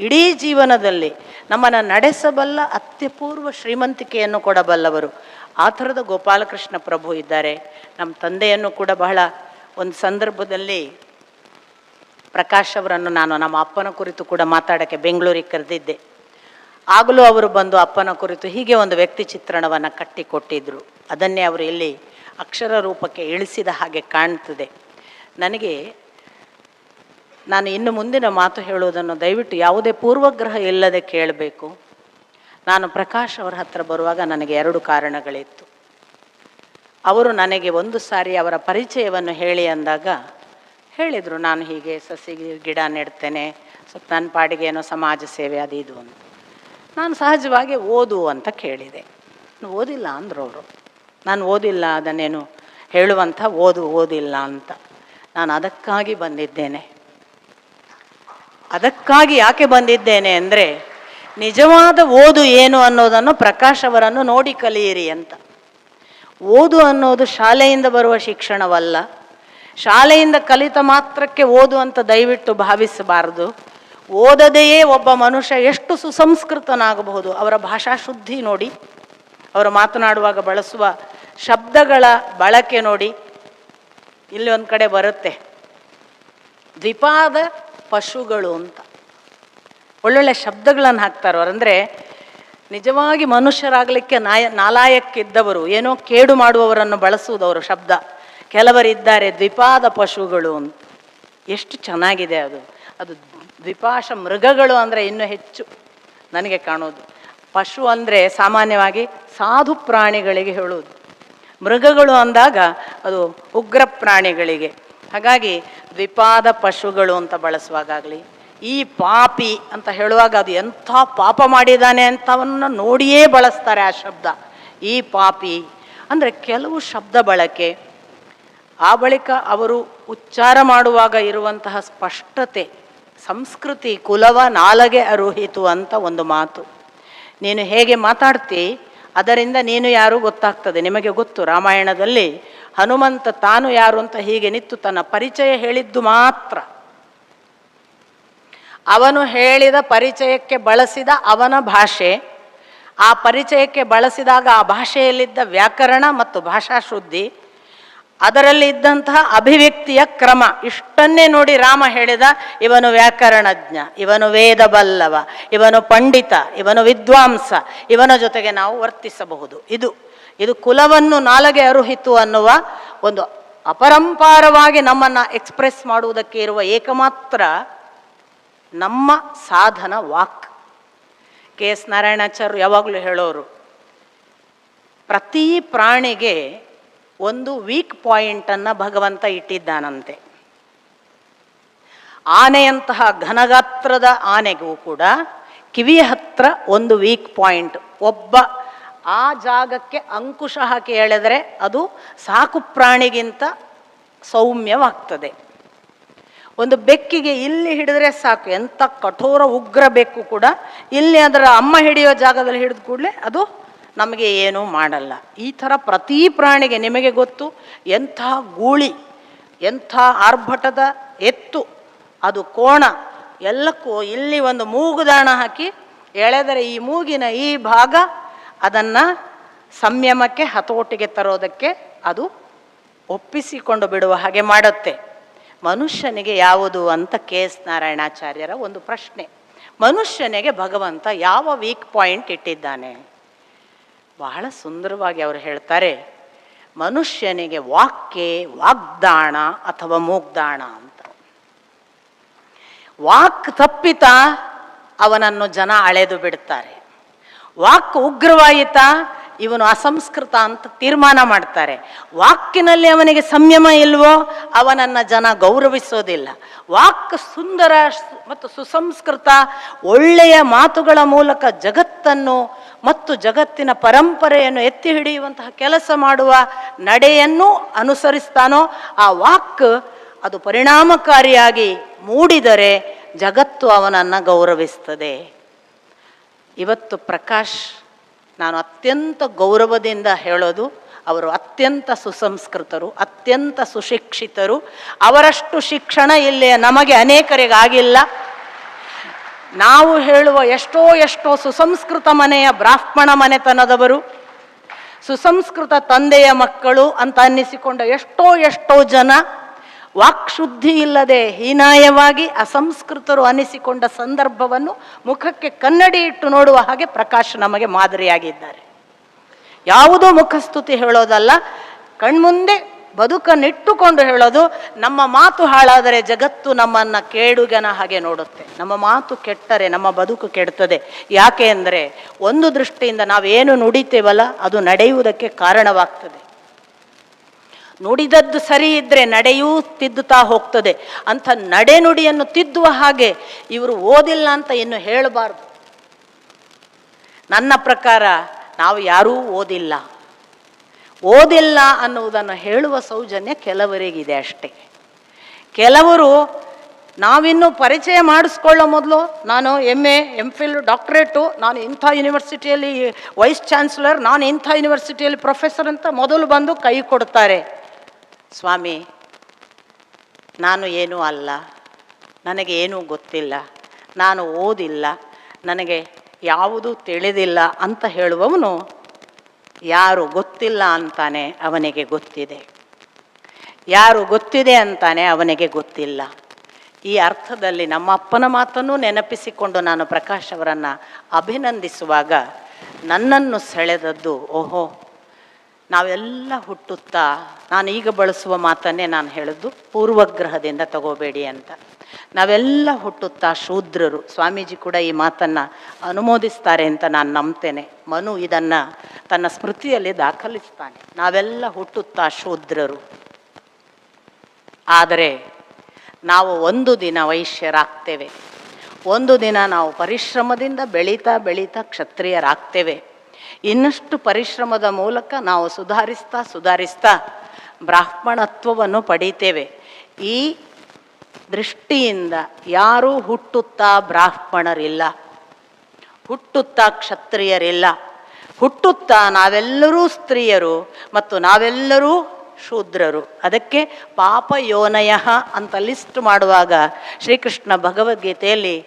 ಇಡೀ ಜೀವನದಲ್ಲಿ ನಮ್ಮನ್ನು ನಡೆಸಬಲ್ಲ ಅತ್ಯಪೂರ್ವ ಶ್ರೀಮಂತಿಕೆಯನ್ನು ಕೊಡಬಲ್ಲವರು. ಆ ಥರದ ಗೋಪಾಲಕೃಷ್ಣ ಪ್ರಭು ಇದ್ದಾರೆ. ನಮ್ಮ ತಂದೆಯನ್ನು ಕೂಡ ಬಹಳ ಒಂದು ಸಂದರ್ಭದಲ್ಲಿ ಪ್ರಕಾಶ್ ಅವರನ್ನು ನಾನು ನಮ್ಮ ಅಪ್ಪನ ಕುರಿತು ಕೂಡ ಮಾತಾಡೋಕ್ಕೆ ಬೆಂಗಳೂರಿಗೆ ಕರೆದಿದ್ದೆ. ಆಗಲೂ ಅವರು ಬಂದು ಅಪ್ಪನ ಕುರಿತು ಹೀಗೆ ಒಂದು ವ್ಯಕ್ತಿ ಚಿತ್ರಣವನ್ನು ಕಟ್ಟಿಕೊಟ್ಟಿದ್ದರು. ಅದನ್ನೇ ಅವರು ಇಲ್ಲಿ ಅಕ್ಷರ ರೂಪಕ್ಕೆ ಇಳಿಸಿದ ಹಾಗೆ ಕಾಣ್ತದೆ. ನನಗೆ ನಾನು ಇನ್ನು ಮುಂದಿನ ಮಾತು ಹೇಳುವುದನ್ನು ದಯವಿಟ್ಟು ಯಾವುದೇ ಪೂರ್ವಗ್ರಹ ಇಲ್ಲದೆ ಕೇಳಬೇಕು. ನಾನು ಪ್ರಕಾಶ್ ಅವರ ಹತ್ರ ಬರುವಾಗ ನನಗೆ 2 ಕಾರಣಗಳಿತ್ತು. ಅವರು ನನಗೆ ಒಂದು ಸಾರಿ ಅವರ ಪರಿಚಯವನ್ನು ಹೇಳಿ ಅಂದಾಗ ಹೇಳಿದರು, ನಾನು ಹೀಗೆ ಸಸಿ ಗಿಡ ನೆಡ್ತೇನೆ, ಸ್ವಲ್ಪ ನನ್ನ ಪಾಡಿಗೆ ಏನೋ ಸಮಾಜ ಸೇವೆ ಅದು ಇದು ಅಂತ. ನಾನು ಸಹಜವಾಗಿ ಓದು ಅಂತ ಕೇಳಿದೆ. ಓದಿಲ್ಲ ಅಂದರು ಅವರು. ನಾನು ಓದಿಲ್ಲ, ಅದನ್ನೇನು ಹೇಳುವಂಥ ಓದಿಲ್ಲ ಅಂತ. ನಾನು ಅದಕ್ಕಾಗಿ ಬಂದಿದ್ದೇನೆ. ಅದಕ್ಕಾಗಿ ಯಾಕೆ ಬಂದಿದ್ದೇನೆ ಅಂದರೆ, ನಿಜವಾದ ಓದು ಏನು ಅನ್ನೋದನ್ನು ಪ್ರಕಾಶ್ ಅವರನ್ನು ನೋಡಿ ಕಲಿಯಿರಿ ಅಂತ. ಓದು ಅನ್ನೋದು ಶಾಲೆಯಿಂದ ಬರುವ ಶಿಕ್ಷಣವಲ್ಲ. ಶಾಲೆಯಿಂದ ಕಲಿತ ಮಾತ್ರಕ್ಕೆ ಓದು ಅಂತ ದಯವಿಟ್ಟು ಭಾವಿಸಬಾರದು. ಓದದೆಯೇ ಒಬ್ಬ ಮನುಷ್ಯ ಎಷ್ಟು ಸುಸಂಸ್ಕೃತನಾಗಬಹುದು. ಅವರ ಭಾಷಾ ಶುದ್ಧಿ ನೋಡಿ, ಅವರು ಮಾತನಾಡುವಾಗ ಬಳಸುವ ಶಬ್ದಗಳ ಬಳಕೆ ನೋಡಿ. ಇಲ್ಲಿ ಒಂದು ಕಡೆ ಬರುತ್ತೆ ದ್ವಿಪಾದ ಪಶುಗಳು ಅಂತ, ಒಳ್ಳೊಳ್ಳೆ ಶಬ್ದಗಳನ್ನು ಹಾಕ್ತಾರೆ ಅವರು. ಅಂದರೆ ನಿಜವಾಗಿ ಮನುಷ್ಯರಾಗಲಿಕ್ಕೆ ನಾಲಾಯಕ್ಕಿದ್ದವರು, ಏನೋ ಕೇಡು ಮಾಡುವವರನ್ನು ಬಳಸುವುದವರು ಶಬ್ದ. ಕೆಲವರಿದ್ದಾರೆ ದ್ವಿಪಾದ ಪಶುಗಳು ಅಂತ. ಎಷ್ಟು ಚೆನ್ನಾಗಿದೆ ಅದು. ಅದು ದ್ವಿಪಾಶ ಮೃಗಗಳು ಅಂದರೆ ಇನ್ನೂ ಹೆಚ್ಚು ನನಗೆ ಕಾಣೋದು. ಪಶು ಅಂದರೆ ಸಾಮಾನ್ಯವಾಗಿ ಸಾಧು ಪ್ರಾಣಿಗಳಿಗೆ ಹೇಳುವುದು, ಮೃಗಗಳು ಅಂದಾಗ ಅದು ಉಗ್ರ ಪ್ರಾಣಿಗಳಿಗೆ. ಹಾಗಾಗಿ ದ್ವಿಪಾದ ಪಶುಗಳು ಅಂತ ಬಳಸುವಾಗಲಿ, ಈ ಪಾಪಿ ಅಂತ ಹೇಳುವಾಗ ಅದು ಎಂಥ ಪಾಪ ಮಾಡಿದ್ದಾನೆ ಅಂತವನ್ನು ನೋಡಿಯೇ ಬಳಸ್ತಾರೆ ಆ ಶಬ್ದ. ಈ ಪಾಪಿ ಅಂದರೆ ಕೆಲವು ಶಬ್ದ ಬಳಕೆ, ಆ ಬಳಿಕ ಅವರು ಉಚ್ಚಾರ ಮಾಡುವಾಗ ಇರುವಂತಹ ಸ್ಪಷ್ಟತೆ, ಸಂಸ್ಕೃತಿ ಕುಲವ ನಾಲಗೆ ಅರುಹಿತು ಅಂತ ಒಂದು ಮಾತು. ನೀನು ಹೇಗೆ ಮಾತಾಡ್ತಿ ಅದರಿಂದ ನೀನು ಯಾರು ಗೊತ್ತಾಗ್ತದೆ. ನಿಮಗೆ ಗೊತ್ತು, ರಾಮಾಯಣದಲ್ಲಿ ಹನುಮಂತ ತಾನು ಯಾರು ಅಂತ ಹೀಗೆ ನಿಂತು ತನ್ನ ಪರಿಚಯ ಹೇಳಿದ್ದು ಮಾತ್ರ. ಅವನು ಹೇಳಿದ ಪರಿಚಯಕ್ಕೆ ಬಳಸಿದ ಅವನ ಭಾಷೆ, ಆ ಪರಿಚಯಕ್ಕೆ ಬಳಸಿದಾಗ ಆ ಭಾಷೆಯಲ್ಲಿದ್ದ ವ್ಯಾಕರಣ ಮತ್ತು ಭಾಷಾ ಶುದ್ಧಿ, ಅದರಲ್ಲಿ ಇದ್ದಂತಹ ಅಭಿವ್ಯಕ್ತಿಯ ಕ್ರಮ, ಇಷ್ಟನ್ನೇ ನೋಡಿ ರಾಮ ಹೇಳಿದ, ಇವನು ವ್ಯಾಕರಣಜ್ಞ, ಇವನು ವೇದ ಬಲ್ಲವ, ಇವನು ಪಂಡಿತ, ಇವನು ವಿದ್ವಾಂಸ, ಇವನ ಜೊತೆಗೆ ನಾವು ವರ್ತಿಸಬಹುದು. ಇದು ಕುಲವನ್ನು ನಾಲಗೆ ಅರುಹಿತು ಅನ್ನುವ ಒಂದು ಅಪರಂಪಾರವಾಗಿ ನಮ್ಮನ್ನು ಎಕ್ಸ್ಪ್ರೆಸ್ ಮಾಡುವುದಕ್ಕೆ ಇರುವ ಏಕಮಾತ್ರ ನಮ್ಮ ಸಾಧನ ವಾಕ್. KS ನಾರಾಯಣಾಚಾರ್ಯರು ಯಾವಾಗಲೂ ಹೇಳೋರು, ಪ್ರತಿ ಪ್ರಾಣಿಗೆ ಒಂದು ವೀಕ್ ಪಾಯಿಂಟನ್ನು ಭಗವಂತ ಇಟ್ಟಿದ್ದಾನಂತೆ. ಆನೆಯಂತಹ ಘನಗಾತ್ರದ ಆನೆಗೂ ಕೂಡ ಕಿವಿಯ ಹತ್ರ ಒಂದು ವೀಕ್ ಪಾಯಿಂಟ್. ಒಬ್ಬ ಆ ಜಾಗಕ್ಕೆ ಅಂಕುಶ ಹಾಕಿ ಎಳೆದರೆ ಅದು ಸಾಕು ಪ್ರಾಣಿಗಿಂತ ಸೌಮ್ಯವಾಗ್ತದೆ. ಒಂದು ಬೆಕ್ಕಿಗೆ ಇಲ್ಲಿ ಹಿಡಿದ್ರೆ ಸಾಕು, ಎಂಥ ಕಠೋರ ಉಗ್ರ ಬೆಕ್ಕು ಕೂಡ ಇಲ್ಲಿ ಅದರ ಅಮ್ಮ ಹಿಡಿಯೋ ಜಾಗದಲ್ಲಿ ಹಿಡಿದ ಕೂಡಲೇ ಅದು ನಮಗೆ ಏನೂ ಮಾಡಲ್ಲ. ಈ ಥರ ಪ್ರತಿ ಪ್ರಾಣಿಗೆ ನಿಮಗೆ ಗೊತ್ತು, ಎಂಥ ಗೂಳಿ, ಎಂಥ ಆರ್ಭಟದ ಎತ್ತು, ಅದು ಕೋಣ, ಎಲ್ಲಕ್ಕೂ ಇಲ್ಲಿ ಒಂದು ಮೂಗುದಾಣ ಹಾಕಿ ಎಳೆದರೆ ಈ ಮೂಗಿನ ಈ ಭಾಗ ಅದನ್ನು ಸಂಯಮಕ್ಕೆ ಹತೋಟಿಗೆ ತರೋದಕ್ಕೆ ಅದು ಒಪ್ಪಿಸಿಕೊಂಡು ಬಿಡುವ ಹಾಗೆ ಮಾಡುತ್ತೆ. ಮನುಷ್ಯನಿಗೆ ಯಾವುದು ಅಂತ ಕೆ ಎಸ್ ನಾರಾಯಣಾಚಾರ್ಯರ ಒಂದು ಪ್ರಶ್ನೆ. ಮನುಷ್ಯನಿಗೆ ಭಗವಂತ ಯಾವ ವೀಕ್ ಪಾಯಿಂಟ್ ಇಟ್ಟಿದ್ದಾನೆ? ಬಹಳ ಸುಂದರವಾಗಿ ಅವರು ಹೇಳ್ತಾರೆ, ಮನುಷ್ಯನಿಗೆ ವಾಕ್ಯೆ ವಾಗ್ದಾಣ ಅಥವಾ ಮೂಗ್ದಾಣ ಅಂತ. ವಾಕ್ ತಪ್ಪಿತ ಅವನನ್ನು ಜನ ಅಳೆದು ಬಿಡ್ತಾರೆ. ವಾಕ್ ಉಗ್ರವಾಯಿತ ಇವನು ಅಸಂಸ್ಕೃತ ಅಂತ ತೀರ್ಮಾನ ಮಾಡ್ತಾರೆ. ವಾಕ್ಕಿನಲ್ಲಿ ಅವನಿಗೆ ಸಂಯಮ ಇಲ್ವೋ ಅವನನ್ನು ಜನ ಗೌರವಿಸೋದಿಲ್ಲ. ವಾಕ್ ಸುಂದರ ಮತ್ತು ಸುಸಂಸ್ಕೃತ ಒಳ್ಳೆಯ ಮಾತುಗಳ ಮೂಲಕ ಜಗತ್ತನ್ನು ಮತ್ತು ಜಗತ್ತಿನ ಪರಂಪರೆಯನ್ನು ಎತ್ತಿ ಹಿಡಿಯುವಂತಹ ಕೆಲಸ ಮಾಡುವ ನಡೆಯನ್ನು ಅನುಸರಿಸ್ತಾನೋ ಆ ವಾಕ್ ಅದು ಪರಿಣಾಮಕಾರಿಯಾಗಿ ಮೂಡಿದರೆ ಜಗತ್ತು ಅವನನ್ನು ಗೌರವಿಸ್ತದೆ. ಇವತ್ತು ಪ್ರಕಾಶ್ ನಾನು ಅತ್ಯಂತ ಗೌರವದಿಂದ ಹೇಳೋದು, ಅವರು ಅತ್ಯಂತ ಸುಸಂಸ್ಕೃತರು, ಅತ್ಯಂತ ಸುಶಿಕ್ಷಿತರು. ಅವರಷ್ಟು ಶಿಕ್ಷಣ ಇಲ್ಲಿ ನಮಗೆ ಅನೇಕರಿಗಾಗಿಲ್ಲ. ನಾವು ಹೇಳುವ ಎಷ್ಟೋ ಸುಸಂಸ್ಕೃತ ಮನೆಯ ಬ್ರಾಹ್ಮಣ ಮನೆತನದವರು, ಸುಸಂಸ್ಕೃತ ತಂದೆಯ ಮಕ್ಕಳು ಅಂತ ಅನ್ನಿಸಿಕೊಂಡ ಎಷ್ಟೋ ಜನ ವಾಕ್ಶುದ್ಧಿ ಇಲ್ಲದೆ ಹೀನಾಯವಾಗಿ ಅಸಂಸ್ಕೃತರು ಅನ್ನಿಸಿಕೊಂಡ ಸಂದರ್ಭವನ್ನು ಮುಖಕ್ಕೆ ಕನ್ನಡಿ ಇಟ್ಟು ನೋಡುವ ಹಾಗೆ ಪ್ರಕಾಶ್ ನಮಗೆ ಮಾದರಿಯಾಗಿದ್ದಾರೆ. ಯಾವುದೋ ಮುಖಸ್ತುತಿ ಹೇಳೋದಲ್ಲ, ಕಣ್ಮುಂದೆ ಬದುಕನ್ನಿಟ್ಟುಕೊಂಡು ಹೇಳೋದು. ನಮ್ಮ ಮಾತು ಹಾಳಾದರೆ ಜಗತ್ತು ನಮ್ಮನ್ನು ಕೇಡುಗನ ಹಾಗೆ ನೋಡುತ್ತೆ. ನಮ್ಮ ಮಾತು ಕೆಟ್ಟರೆ ನಮ್ಮ ಬದುಕು ಕೆಡ್ತದೆ. ಯಾಕೆ ಅಂದರೆ ಒಂದು ದೃಷ್ಟಿಯಿಂದ ನಾವೇನು ನುಡಿತೇವಲ್ಲ ಅದು ನಡೆಯುವುದಕ್ಕೆ ಕಾರಣವಾಗ್ತದೆ. ನುಡಿದದ್ದು ಸರಿ ಇದ್ದರೆ ನಡೆಯೂ ತಿದ್ದುತ್ತಾ ಹೋಗ್ತದೆ. ಅಂಥ ನಡೆನುಡಿಯನ್ನು ತಿದ್ದುವ ಹಾಗೆ ಇವರು ಓದಿಲ್ಲ ಅಂತ ಇನ್ನು ಹೇಳಬಾರ್ದು. ನನ್ನ ಪ್ರಕಾರ ನಾವು ಯಾರೂ ಓದಿಲ್ಲ ಅನ್ನುವುದನ್ನು ಹೇಳುವ ಸೌಜನ್ಯ ಕೆಲವರಿಗಿದೆ ಅಷ್ಟೇ. ಕೆಲವರು ನಾವಿನ್ನೂ ಪರಿಚಯ ಮಾಡಿಸ್ಕೊಳ್ಳೋ ಮೊದಲು ನಾನು MA MPhil ಡಾಕ್ಟ್ರೇಟು, ನಾನು ಇಂಥ ಯೂನಿವರ್ಸಿಟಿಯಲ್ಲಿ ವೈಸ್ ಚಾನ್ಸಲರ್, ನಾನು ಇಂಥ ಯೂನಿವರ್ಸಿಟಿಯಲ್ಲಿ ಪ್ರೊಫೆಸರ್ ಅಂತ ಮೊದಲು ಬಂದು ಕೈ ಕೊಡ್ತಾರೆ. ಸ್ವಾಮಿ, ನಾನು ಏನೂ ಅಲ್ಲ, ನನಗೆ ಏನೂ ಗೊತ್ತಿಲ್ಲ, ನಾನು ಓದಿಲ್ಲ, ನನಗೆ ಯಾವುದೂ ತಿಳಿದಿಲ್ಲ ಅಂತ ಹೇಳುವವನು ಯಾರು ಗೊತ್ತಿಲ್ಲ ಅಂತಾನೆ ಅವನಿಗೆ ಗೊತ್ತಿದೆ, ಯಾರು ಗೊತ್ತಿದೆ ಅಂತಾನೆ ಅವನಿಗೆ ಗೊತ್ತಿಲ್ಲ. ಈ ಅರ್ಥದಲ್ಲಿ ನಮ್ಮ ಅಪ್ಪನ ಮಾತನ್ನು ನೆನಪಿಸಿಕೊಂಡು ನಾನು ಪ್ರಕಾಶ್ ಅವರನ್ನು ಅಭಿನಂದಿಸುವಾಗ ನನ್ನನ್ನು ಸೆಳೆದದ್ದು, ಓಹೋ, ನಾವೆಲ್ಲ ಹುಟ್ಟುತ್ತಾ, ನಾನು ಈಗ ಬಳಸುವ ಮಾತನ್ನೇ ನಾನು ಹೇಳಿದ್ದು, ಪೂರ್ವಗ್ರಹದಿಂದ ತಗೋಬೇಡಿ ಅಂತ. ನಾವೆಲ್ಲ ಹುಟ್ಟುತ್ತಾ ಶೂದ್ರರು. ಸ್ವಾಮೀಜಿ ಕೂಡ ಈ ಮಾತನ್ನು ಅನುಮೋದಿಸ್ತಾರೆ ಅಂತ ನಾನು ನಂಬ್ತೇನೆ. ಮನು ಇದನ್ನು ತನ್ನ ಸ್ಮೃತಿಯಲ್ಲಿ ದಾಖಲಿಸ್ತಾನೆ. ನಾವೆಲ್ಲ ಹುಟ್ಟುತ್ತಾ ಶೂದ್ರರು. ಆದರೆ ನಾವು ಒಂದು ದಿನ ವೈಶ್ಯರಾಗ್ತೇವೆ, ಒಂದು ದಿನ ನಾವು ಪರಿಶ್ರಮದಿಂದ ಬೆಳೀತಾ ಕ್ಷತ್ರಿಯರಾಗ್ತೇವೆ. ಇನ್ನಷ್ಟು ಪರಿಶ್ರಮದ ಮೂಲಕ ನಾವು ಸುಧಾರಿಸ್ತಾ ಬ್ರಾಹ್ಮಣತ್ವವನ್ನು ಪಡೀತೇವೆ. ಈ ದೃಷ್ಟಿಯಿಂದ ಯಾರೂ ಹುಟ್ಟುತ್ತಾ ಬ್ರಾಹ್ಮಣರಿಲ್ಲ, ಹುಟ್ಟುತ್ತಾ ಕ್ಷತ್ರಿಯರಿಲ್ಲ. ಹುಟ್ಟುತ್ತಾ ನಾವೆಲ್ಲರೂ ಸ್ತ್ರೀಯರು ಮತ್ತು ನಾವೆಲ್ಲರೂ ಶೂದ್ರರು. ಅದಕ್ಕೆ ಪಾಪ ಯೋನಯ ಅಂತ ಲಿಸ್ಟ್ ಮಾಡುವಾಗ ಶ್ರೀಕೃಷ್ಣ ಭಗವದ್ಗೀತೆಯಲ್ಲಿ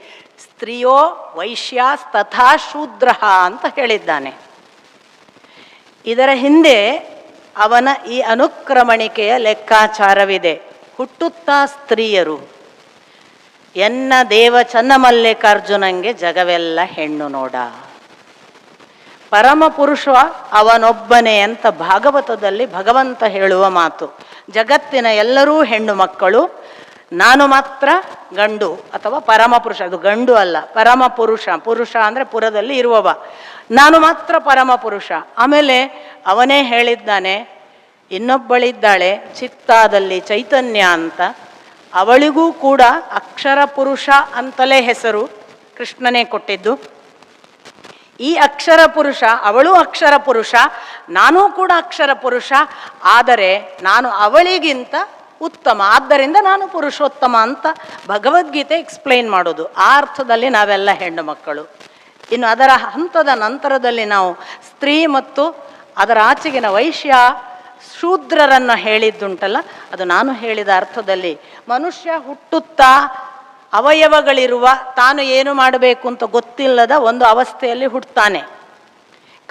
ಸ್ತ್ರೀಯೋ ವೈಶ್ಯಾಸ್ತಥಾ ಶೂದ್ರ ಅಂತ ಹೇಳಿದ್ದಾನೆ. ಇದರ ಹಿಂದೆ ಅವನ ಈ ಅನುಕ್ರಮಣಿಕೆಯ ಲೆಕ್ಕಾಚಾರವಿದೆ. ಹುಟ್ಟುತ್ತಾ ಸ್ತ್ರೀಯರು, ಎನ್ನ ದೇವ ಚನ್ನಮಲ್ಲಿಕಾರ್ಜುನಂಗೆ ಜಗವೆಲ್ಲ ಹೆಣ್ಣು ನೋಡ, ಪರಮಪುರುಷ ಅವನೊಬ್ಬನೇ ಅಂತ ಭಾಗವತದಲ್ಲಿ ಭಗವಂತ ಹೇಳುವ ಮಾತು. ಜಗತ್ತಿನ ಎಲ್ಲರೂ ಹೆಣ್ಣು ಮಕ್ಕಳು, ನಾನು ಮಾತ್ರ ಗಂಡು ಅಥವಾ ಪರಮಪುರುಷ. ಅದು ಗಂಡು ಅಲ್ಲ, ಪರಮಪುರುಷ. ಪುರುಷ ಅಂದರೆ ಪುರದಲ್ಲಿ ಇರುವವ. ನಾನು ಮಾತ್ರ ಪರಮಪುರುಷ. ಆಮೇಲೆ ಅವನೇ ಹೇಳಿದ್ದಾನೆ, ಇನ್ನೊಬ್ಬಳಿದ್ದಾಳೆ ಚಿತ್ತಾದಲ್ಲಿ ಚೈತನ್ಯ ಅಂತ, ಅವಳಿಗೂ ಕೂಡ ಅಕ್ಷರ ಪುರುಷ ಅಂತಲೇ ಹೆಸರು ಕೃಷ್ಣನೇ ಕೊಟ್ಟಿದ್ದು. ಈ ಅಕ್ಷರ ಪುರುಷ, ಅವಳು ಅಕ್ಷರ ಪುರುಷ, ನಾನೂ ಕೂಡ ಅಕ್ಷರ ಪುರುಷ. ಆದರೆ ನಾನು ಅವಳಿಗಿಂತ ಉತ್ತಮ, ಆದ್ದರಿಂದ ನಾನು ಪುರುಷೋತ್ತಮ ಅಂತ ಭಗವದ್ಗೀತೆ ಎಕ್ಸ್ಪ್ಲೈನ್ ಮಾಡೋದು. ಆ ಅರ್ಥದಲ್ಲಿ ನಾವೆಲ್ಲ ಹೆಣ್ಣು ಮಕ್ಕಳು. ಇನ್ನು ಅದರ ಹಂತದ ನಂತರದಲ್ಲಿ ನಾವು ಸ್ತ್ರೀ ಮತ್ತು ಅದರ ಆಚೆಗಿನ ವೈಶ್ಯ ಶೂದ್ರರನ್ನು ಹೇಳಿದ್ದುಂಟಲ್ಲ, ಅದು ನಾನು ಹೇಳಿದ ಅರ್ಥದಲ್ಲಿ. ಮನುಷ್ಯ ಹುಟ್ಟುತ್ತಾ ಅವಯವಗಳಿರುವ, ತಾನು ಏನು ಮಾಡಬೇಕು ಅಂತ ಗೊತ್ತಿಲ್ಲದ ಒಂದು ಅವಸ್ಥೆಯಲ್ಲಿ ಹುಟ್ಟುತ್ತಾನೆ.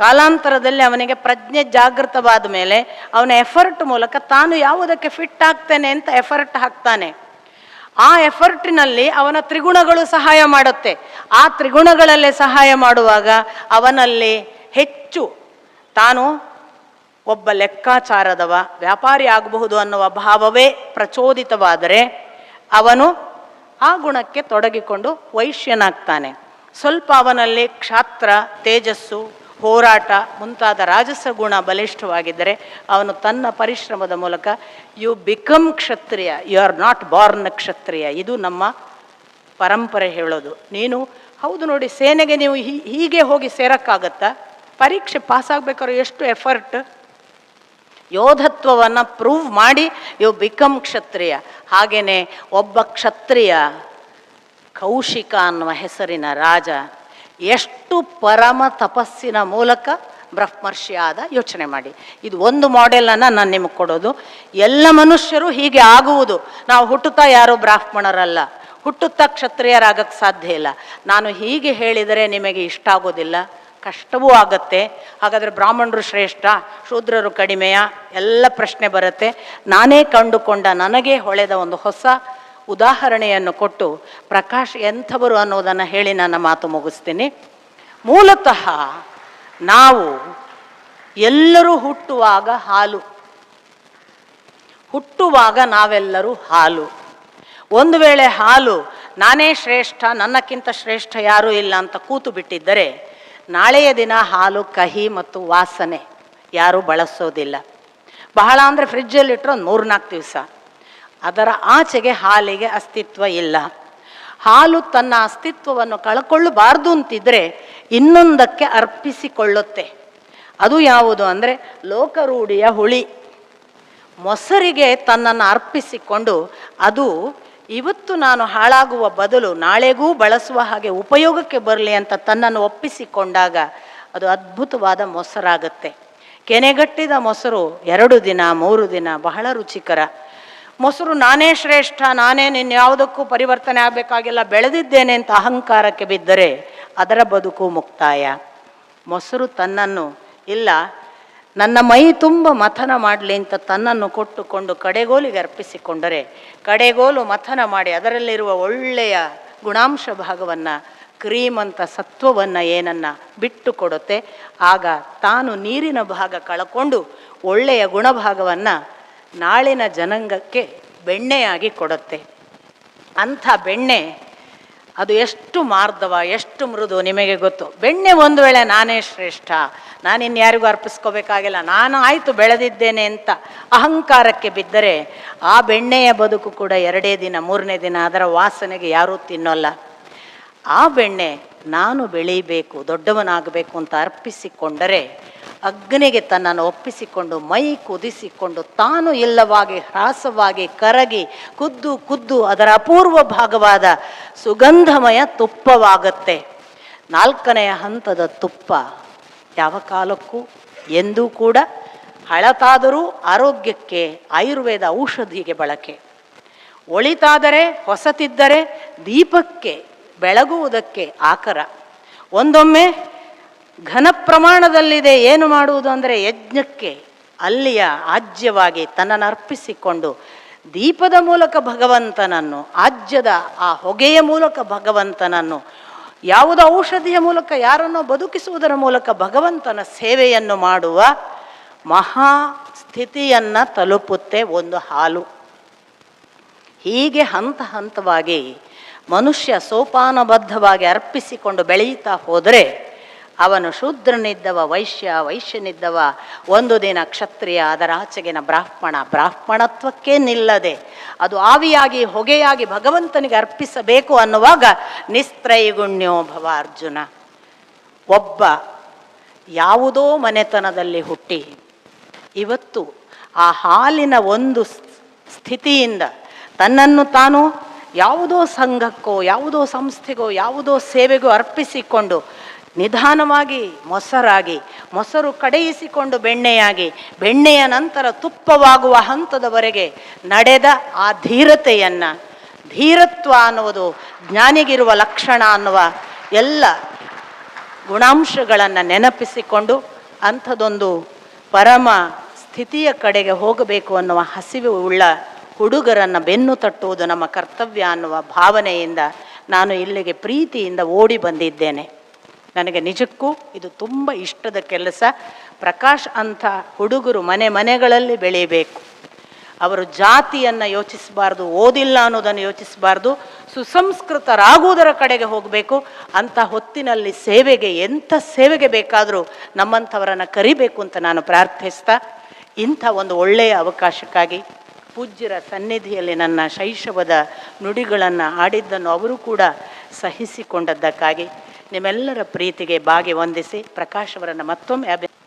ಕಾಲಾಂತರದಲ್ಲಿ ಅವನಿಗೆ ಪ್ರಜ್ಞೆ ಜಾಗೃತವಾದ ಮೇಲೆ ಅವನ ಎಫರ್ಟ್ ಮೂಲಕ ತಾನು ಯಾವುದಕ್ಕೆ ಫಿಟ್ ಆಗ್ತೇನೆ ಅಂತ ಎಫರ್ಟ್ ಹಾಕ್ತಾನೆ. ಆ ಎಫರ್ಟಿನಲ್ಲಿ ಅವನ ತ್ರಿಗುಣಗಳು ಸಹಾಯ ಮಾಡುತ್ತೆ. ಆ ತ್ರಿಗುಣಗಳಲ್ಲೇ ಸಹಾಯ ಮಾಡುವಾಗ ಅವನಲ್ಲಿ ಹೆಚ್ಚು ತಾನು ಒಬ್ಬ ಲೆಕ್ಕಾಚಾರದವ ವ್ಯಾಪಾರಿ ಆಗಬಹುದು ಅನ್ನುವ ಭಾವವೇ ಪ್ರಚೋದಿತವಾದರೆ ಅವನು ಆ ಗುಣಕ್ಕೆ ತೊಡಗಿಕೊಂಡು ವೈಶ್ಯನಾಗ್ತಾನೆ. ಸ್ವಲ್ಪ ಅವನಲ್ಲಿ ಕ್ಷಾತ್ರ, ತೇಜಸ್ಸು, ಹೋರಾಟ ಮುಂತಾದ ರಾಜಸ ಗುಣ ಬಲಿಷ್ಠವಾಗಿದ್ದರೆ ಅವನು ತನ್ನ ಪರಿಶ್ರಮದ ಮೂಲಕ you become Kshatriya, you are not born Kshatriya. ಇದು ನಮ್ಮ ಪರಂಪರೆ ಹೇಳೋದು. ನೀನು ಹೌದು ನೋಡಿ, ಸೇನೆಗೆ ನೀವು ಹೀಗೆ ಹೋಗಿ ಸೇರಕ್ಕಾಗತ್ತಾ? ಪರೀಕ್ಷೆ ಪಾಸಾಗಬೇಕಾದ್ರೆ ಎಷ್ಟು ಎಫರ್ಟ್, ಯೋಧತ್ವವನ್ನು ಪ್ರೂವ್ ಮಾಡಿ ಯು ಬಿಕಮ್ ಕ್ಷತ್ರಿಯ. ಹಾಗೆಯೇ ಒಬ್ಬ ಕ್ಷತ್ರಿಯ ಕೌಶಿಕ ಅನ್ನುವ ಹೆಸರಿನ ರಾಜ ಎಷ್ಟು ಪರಮ ತಪಸ್ಸಿನ ಮೂಲಕ ಬ್ರಹ್ಮರ್ಷಿ ಆದ ಯೋಚನೆ ಮಾಡಿ. ಇದು ಒಂದು ಮಾಡೆಲನ್ನು ನಾನು ನಿಮಗೆ ಕೊಡೋದು. ಎಲ್ಲ ಮನುಷ್ಯರು ಹೀಗೆ ಆಗುವುದು. ನಾವು ಹುಟ್ಟುತ್ತಾ ಯಾರೂ ಬ್ರಾಹ್ಮಣರಲ್ಲ, ಹುಟ್ಟುತ್ತಾ ಕ್ಷತ್ರಿಯರಾಗಕ್ಕೆ ಸಾಧ್ಯ ಇಲ್ಲ. ನಾನು ಹೀಗೆ ಹೇಳಿದರೆ ನಿಮಗೆ ಇಷ್ಟ ಆಗೋದಿಲ್ಲ, ಕಷ್ಟವೂ ಆಗತ್ತೆ. ಹಾಗಾದರೆ ಬ್ರಾಹ್ಮಣರು ಶ್ರೇಷ್ಠ, ಶೂದ್ರರು ಕಡಿಮೆಯ ಎಲ್ಲ ಪ್ರಶ್ನೆ ಬರುತ್ತೆ. ನಾನೇ ಕಂಡುಕೊಂಡ ನನಗೆ ಹೊಳೆದ ಒಂದು ಹೊಸ ಉದಾಹರಣೆಯನ್ನು ಕೊಟ್ಟು ಪ್ರಕಾಶ್ ಎಂಥವರು ಅನ್ನೋದನ್ನು ಹೇಳಿ ನನ್ನ ಮಾತು ಮುಗಿಸ್ತೀನಿ. ಮೂಲತಃ ನಾವು ಎಲ್ಲರೂ ಹುಟ್ಟುವಾಗ ನಾವೆಲ್ಲರೂ ಹಾಲು. ಒಂದು ವೇಳೆ ಹಾಲು ನಾನೇ ಶ್ರೇಷ್ಠ, ನನ್ನಕ್ಕಿಂತ ಶ್ರೇಷ್ಠ ಯಾರೂ ಇಲ್ಲ ಅಂತ ಕೂತು ಬಿಟ್ಟಿದ್ದರೆ ನಾಳೆಯ ದಿನ ಹಾಲು ಕಹಿ ಮತ್ತು ವಾಸನೆ ಯಾರೂ ಬಳಸೋದಿಲ್ಲ. ಬಹಳ ಅಂದರೆ ಫ್ರಿಜ್ಜಲ್ಲಿಟ್ಟರೆ 3-4 ದಿವಸ, ಅದರ ಆಚೆಗೆ ಹಾಲಿಗೆ ಅಸ್ತಿತ್ವ ಇಲ್ಲ. ಹಾಲು ತನ್ನ ಅಸ್ತಿತ್ವವನ್ನು ಕಳ್ಕೊಳ್ಳಬಾರ್ದು ಅಂತಿದ್ರೆ ಇನ್ನೊಂದಕ್ಕೆ ಅರ್ಪಿಸಿಕೊಳ್ಳುತ್ತೆ. ಅದು ಯಾವುದು ಅಂದರೆ ಲೋಕರೂಢಿಯ ಹುಳಿ. ಮೊಸರಿಗೆ ತನ್ನನ್ನು ಅರ್ಪಿಸಿಕೊಂಡು ಅದು ಇವತ್ತು ನಾನು ಹಾಳಾಗುವ ಬದಲು ನಾಳೆಗೂ ಬಳಸುವ ಹಾಗೆ ಉಪಯೋಗಕ್ಕೆ ಬರಲಿ ಅಂತ ತನ್ನನ್ನು ಒಪ್ಪಿಸಿಕೊಂಡಾಗ ಅದು ಅದ್ಭುತವಾದ ಮೊಸರಾಗುತ್ತೆ. ಕೆನೆಗಟ್ಟಿದ ಮೊಸರು 2 ದಿನ 3 ದಿನ ಬಹಳ ರುಚಿಕರ. ಮೊಸರು ನಾನೇ ಶ್ರೇಷ್ಠ, ನಾನೇ ಇನ್ಯಾವುದಕ್ಕೂ ಪರಿವರ್ತನೆ ಆಗಬೇಕಾಗಿಲ್ಲ, ಬೆಳೆದಿದ್ದೇನೆ ಅಂತ ಅಹಂಕಾರಕ್ಕೆ ಬಿದ್ದರೆ ಅದರ ಬದುಕು ಮುಕ್ತಾಯ. ಮೊಸರು ತನ್ನನ್ನು ಇಲ್ಲ, ನನ್ನ ಮೈ ತುಂಬ ಮಥನ ಮಾಡಲಿ ಅಂತ ತನ್ನನ್ನು ಕೊಟ್ಟುಕೊಂಡು ಕಡೆಗೋಲಿಗೆ ಅರ್ಪಿಸಿಕೊಂಡರೆ ಕಡೆಗೋಲು ಮಥನ ಮಾಡಿ ಅದರಲ್ಲಿರುವ ಒಳ್ಳೆಯ ಗುಣಾಂಶ ಭಾಗವನ್ನು, ಕ್ರೀಮ್ ಸತ್ವವನ್ನು ಏನನ್ನು ಬಿಟ್ಟು ಕೊಡುತ್ತೆ. ಆಗ ತಾನು ನೀರಿನ ಭಾಗ ಕಳ್ಕೊಂಡು ಒಳ್ಳೆಯ ಗುಣಭಾಗವನ್ನು ನಾಳಿನ ಜನಾಂಗಕ್ಕೆ ಬೆಣ್ಣೆಯಾಗಿ ಕೊಡುತ್ತೆ. ಅಂಥ ಬೆಣ್ಣೆ ಅದು ಎಷ್ಟು ಮಾರ್ಧವ, ಎಷ್ಟು ಮೃದು ನಿಮಗೆ ಗೊತ್ತು. ಬೆಣ್ಣೆ ಒಂದು ವೇಳೆ ನಾನೇ ಶ್ರೇಷ್ಠ, ನಾನಿನ್ಯಾರಿಗೂ ಅರ್ಪಿಸ್ಕೋಬೇಕಾಗಿಲ್ಲ, ನಾನು ಆಯಿತು ಬೆಳೆದಿದ್ದೇನೆ ಅಂತ ಅಹಂಕಾರಕ್ಕೆ ಬಿದ್ದರೆ ಆ ಬೆಣ್ಣೆಯ ಬದುಕು ಕೂಡ 2 ದಿನ 3ನೇ ದಿನ ಅದರ ವಾಸನೆಗೆ ಯಾರೂ ತಿನ್ನೋಲ್ಲ. ಆ ಬೆಣ್ಣೆ ನಾನು ಬೆಳೀಬೇಕು, ದೊಡ್ಡವನಾಗಬೇಕು ಅಂತ ಅರ್ಪಿಸಿಕೊಂಡರೆ ಅಗ್ನಿಗೆ ತನ್ನನ್ನು ಒಪ್ಪಿಸಿಕೊಂಡು ಮೈ ಕುದಿಸಿಕೊಂಡು ತಾನು ಇಲ್ಲವಾಗಿ ಹ್ರಾಸವಾಗಿ ಕರಗಿ ಕುದ್ದು ಅದರ ಅಪೂರ್ವ ಭಾಗವಾದ ಸುಗಂಧಮಯ ತುಪ್ಪವಾಗತ್ತೆ. 4ನೆಯ ಹಂತದ ತುಪ್ಪ ಯಾವ ಕಾಲಕ್ಕೂ ಎಂದೂ ಕೂಡ ಹಳತಾದರೂ ಆರೋಗ್ಯಕ್ಕೆ ಆಯುರ್ವೇದ ಔಷಧಿಗೆ ಬಳಕೆ, ಒಳಿತಾದರೆ ಹೊಸತಿದ್ದರೆ ದೀಪಕ್ಕೆ ಬೆಳಗುವುದಕ್ಕೆ ಆಕರ. ಒಂದೊಮ್ಮೆ ಘನ ಪ್ರಮಾಣದಲ್ಲಿದೆ, ಏನು ಮಾಡುವುದು ಅಂದರೆ ಯಜ್ಞಕ್ಕೆ ಅಲ್ಲಿಯ ಆಜ್ಯವಾಗಿ ತನ್ನನ್ನು ಅರ್ಪಿಸಿಕೊಂಡು ದೀಪದ ಮೂಲಕ ಭಗವಂತನನ್ನು, ಆಜ್ಯದ ಆ ಹೊಗೆಯ ಮೂಲಕ ಭಗವಂತನನ್ನು, ಯಾವುದೋ ಔಷಧಿಯ ಮೂಲಕ ಯಾರನ್ನೋ ಬದುಕಿಸುವುದರ ಮೂಲಕ ಭಗವಂತನ ಸೇವೆಯನ್ನು ಮಾಡುವ ಮಹಾ ಸ್ಥಿತಿಯನ್ನು ತಲುಪುತ್ತೆ ಒಂದು ಹಾಲು. ಹೀಗೆ ಹಂತ ಹಂತವಾಗಿ ಮನುಷ್ಯ ಸೋಪಾನಬದ್ಧವಾಗಿ ಅರ್ಪಿಸಿಕೊಂಡು ಬೆಳೆಯುತ್ತಾ ಹೋದರೆ ಅವನು ಶೂದ್ರನಿದ್ದವ ವೈಶ್ಯ, ವೈಶ್ಯನಿದ್ದವ ಒಂದು ದಿನ ಕ್ಷತ್ರಿಯ, ಅದರ ಆಚೆಗಿನ ಬ್ರಾಹ್ಮಣತ್ವಕ್ಕೆ ನಿಲ್ಲದೆ ಅದು ಆವಿಯಾಗಿ ಹೊಗೆಯಾಗಿ ಭಗವಂತನಿಗೆ ಅರ್ಪಿಸಬೇಕು ಅನ್ನುವಾಗ ನಿಸ್ತ್ರೈಗುಣ್ಯೋ ಭವ ಅರ್ಜುನ. ಒಬ್ಬ ಯಾವುದೋ ಮನೆತನದಲ್ಲಿ ಹುಟ್ಟಿ ಇವತ್ತು ಆ ಹಾಲಿನ ಒಂದು ಸ್ಥಿತಿಯಿಂದ ತನ್ನನ್ನು ತಾನು ಯಾವುದೋ ಸಂಘಕ್ಕೋ ಯಾವುದೋ ಸಂಸ್ಥೆಗೋ ಯಾವುದೋ ಸೇವೆಗೋ ಅರ್ಪಿಸಿಕೊಂಡು ನಿಧಾನವಾಗಿ ಮೊಸರಾಗಿ, ಮೊಸರು ಕಡೆಯಿಸಿಕೊಂಡು ಬೆಣ್ಣೆಯಾಗಿ, ಬೆಣ್ಣೆಯ ನಂತರ ತುಪ್ಪವಾಗುವ ಹಂತದವರೆಗೆ ನಡೆದ ಆ ಧೀರತೆಯನ್ನು, ಧೀರತ್ವ ಅನ್ನುವುದು ಜ್ಞಾನಿಗಿರುವ ಲಕ್ಷಣ ಅನ್ನುವ ಎಲ್ಲ ಗುಣಾಂಶಗಳನ್ನು ನೆನಪಿಸಿಕೊಂಡು ಅಂಥದ್ದೊಂದು ಪರಮ ಸ್ಥಿತಿಯ ಕಡೆಗೆ ಹೋಗಬೇಕು ಅನ್ನುವ ಹಸಿವು ಉಳ್ಳ ಹುಡುಗರನ್ನು ಬೆನ್ನು ತಟ್ಟುವುದು ನಮ್ಮ ಕರ್ತವ್ಯ ಅನ್ನುವ ಭಾವನೆಯಿಂದ ನಾನು ಇಲ್ಲಿಗೆ ಪ್ರೀತಿಯಿಂದ ಓಡಿ ಬಂದಿದ್ದೇನೆ. ನನಗೆ ನಿಜಕ್ಕೂ ಇದು ತುಂಬ ಇಷ್ಟದ ಕೆಲಸ. ಪ್ರಕಾಶ್ ಅಂಥ ಹುಡುಗರು ಮನೆಗಳಲ್ಲಿ ಬೆಳೀಬೇಕು. ಅವರು ಜಾತಿಯನ್ನು ಯೋಚಿಸಬಾರ್ದು, ಓದಿಲ್ಲ ಅನ್ನೋದನ್ನು ಯೋಚಿಸಬಾರ್ದು, ಸುಸಂಸ್ಕೃತರಾಗುವುದರ ಕಡೆಗೆ ಹೋಗಬೇಕು. ಅಂಥ ಹೊತ್ತಿನಲ್ಲಿ ಸೇವೆಗೆ, ಎಂಥ ಸೇವೆಗೆ ಬೇಕಾದರೂ ನಮ್ಮಂಥವರನ್ನು ಕರಿಬೇಕು ಅಂತ ನಾನು ಪ್ರಾರ್ಥಿಸ್ತಾ, ಇಂಥ ಒಂದು ಒಳ್ಳೆಯ ಅವಕಾಶಕ್ಕಾಗಿ ಪೂಜ್ಯರ ಸನ್ನಿಧಿಯಲ್ಲಿ ನನ್ನ ಶೈಶವದ ನುಡಿಗಳನ್ನು ಆಡಿದ್ದನ್ನು ಅವರು ಕೂಡ ಸಹಿಸಿಕೊಂಡದ್ದಕ್ಕಾಗಿ ನಿಮ್ಮೆಲ್ಲರ ಪ್ರೀತಿಗೆ ವಂದಿಸಿ ಪ್ರಕಾಶ್ ಅವರನ್ನು ಮತ್ತೊಮ್ಮೆ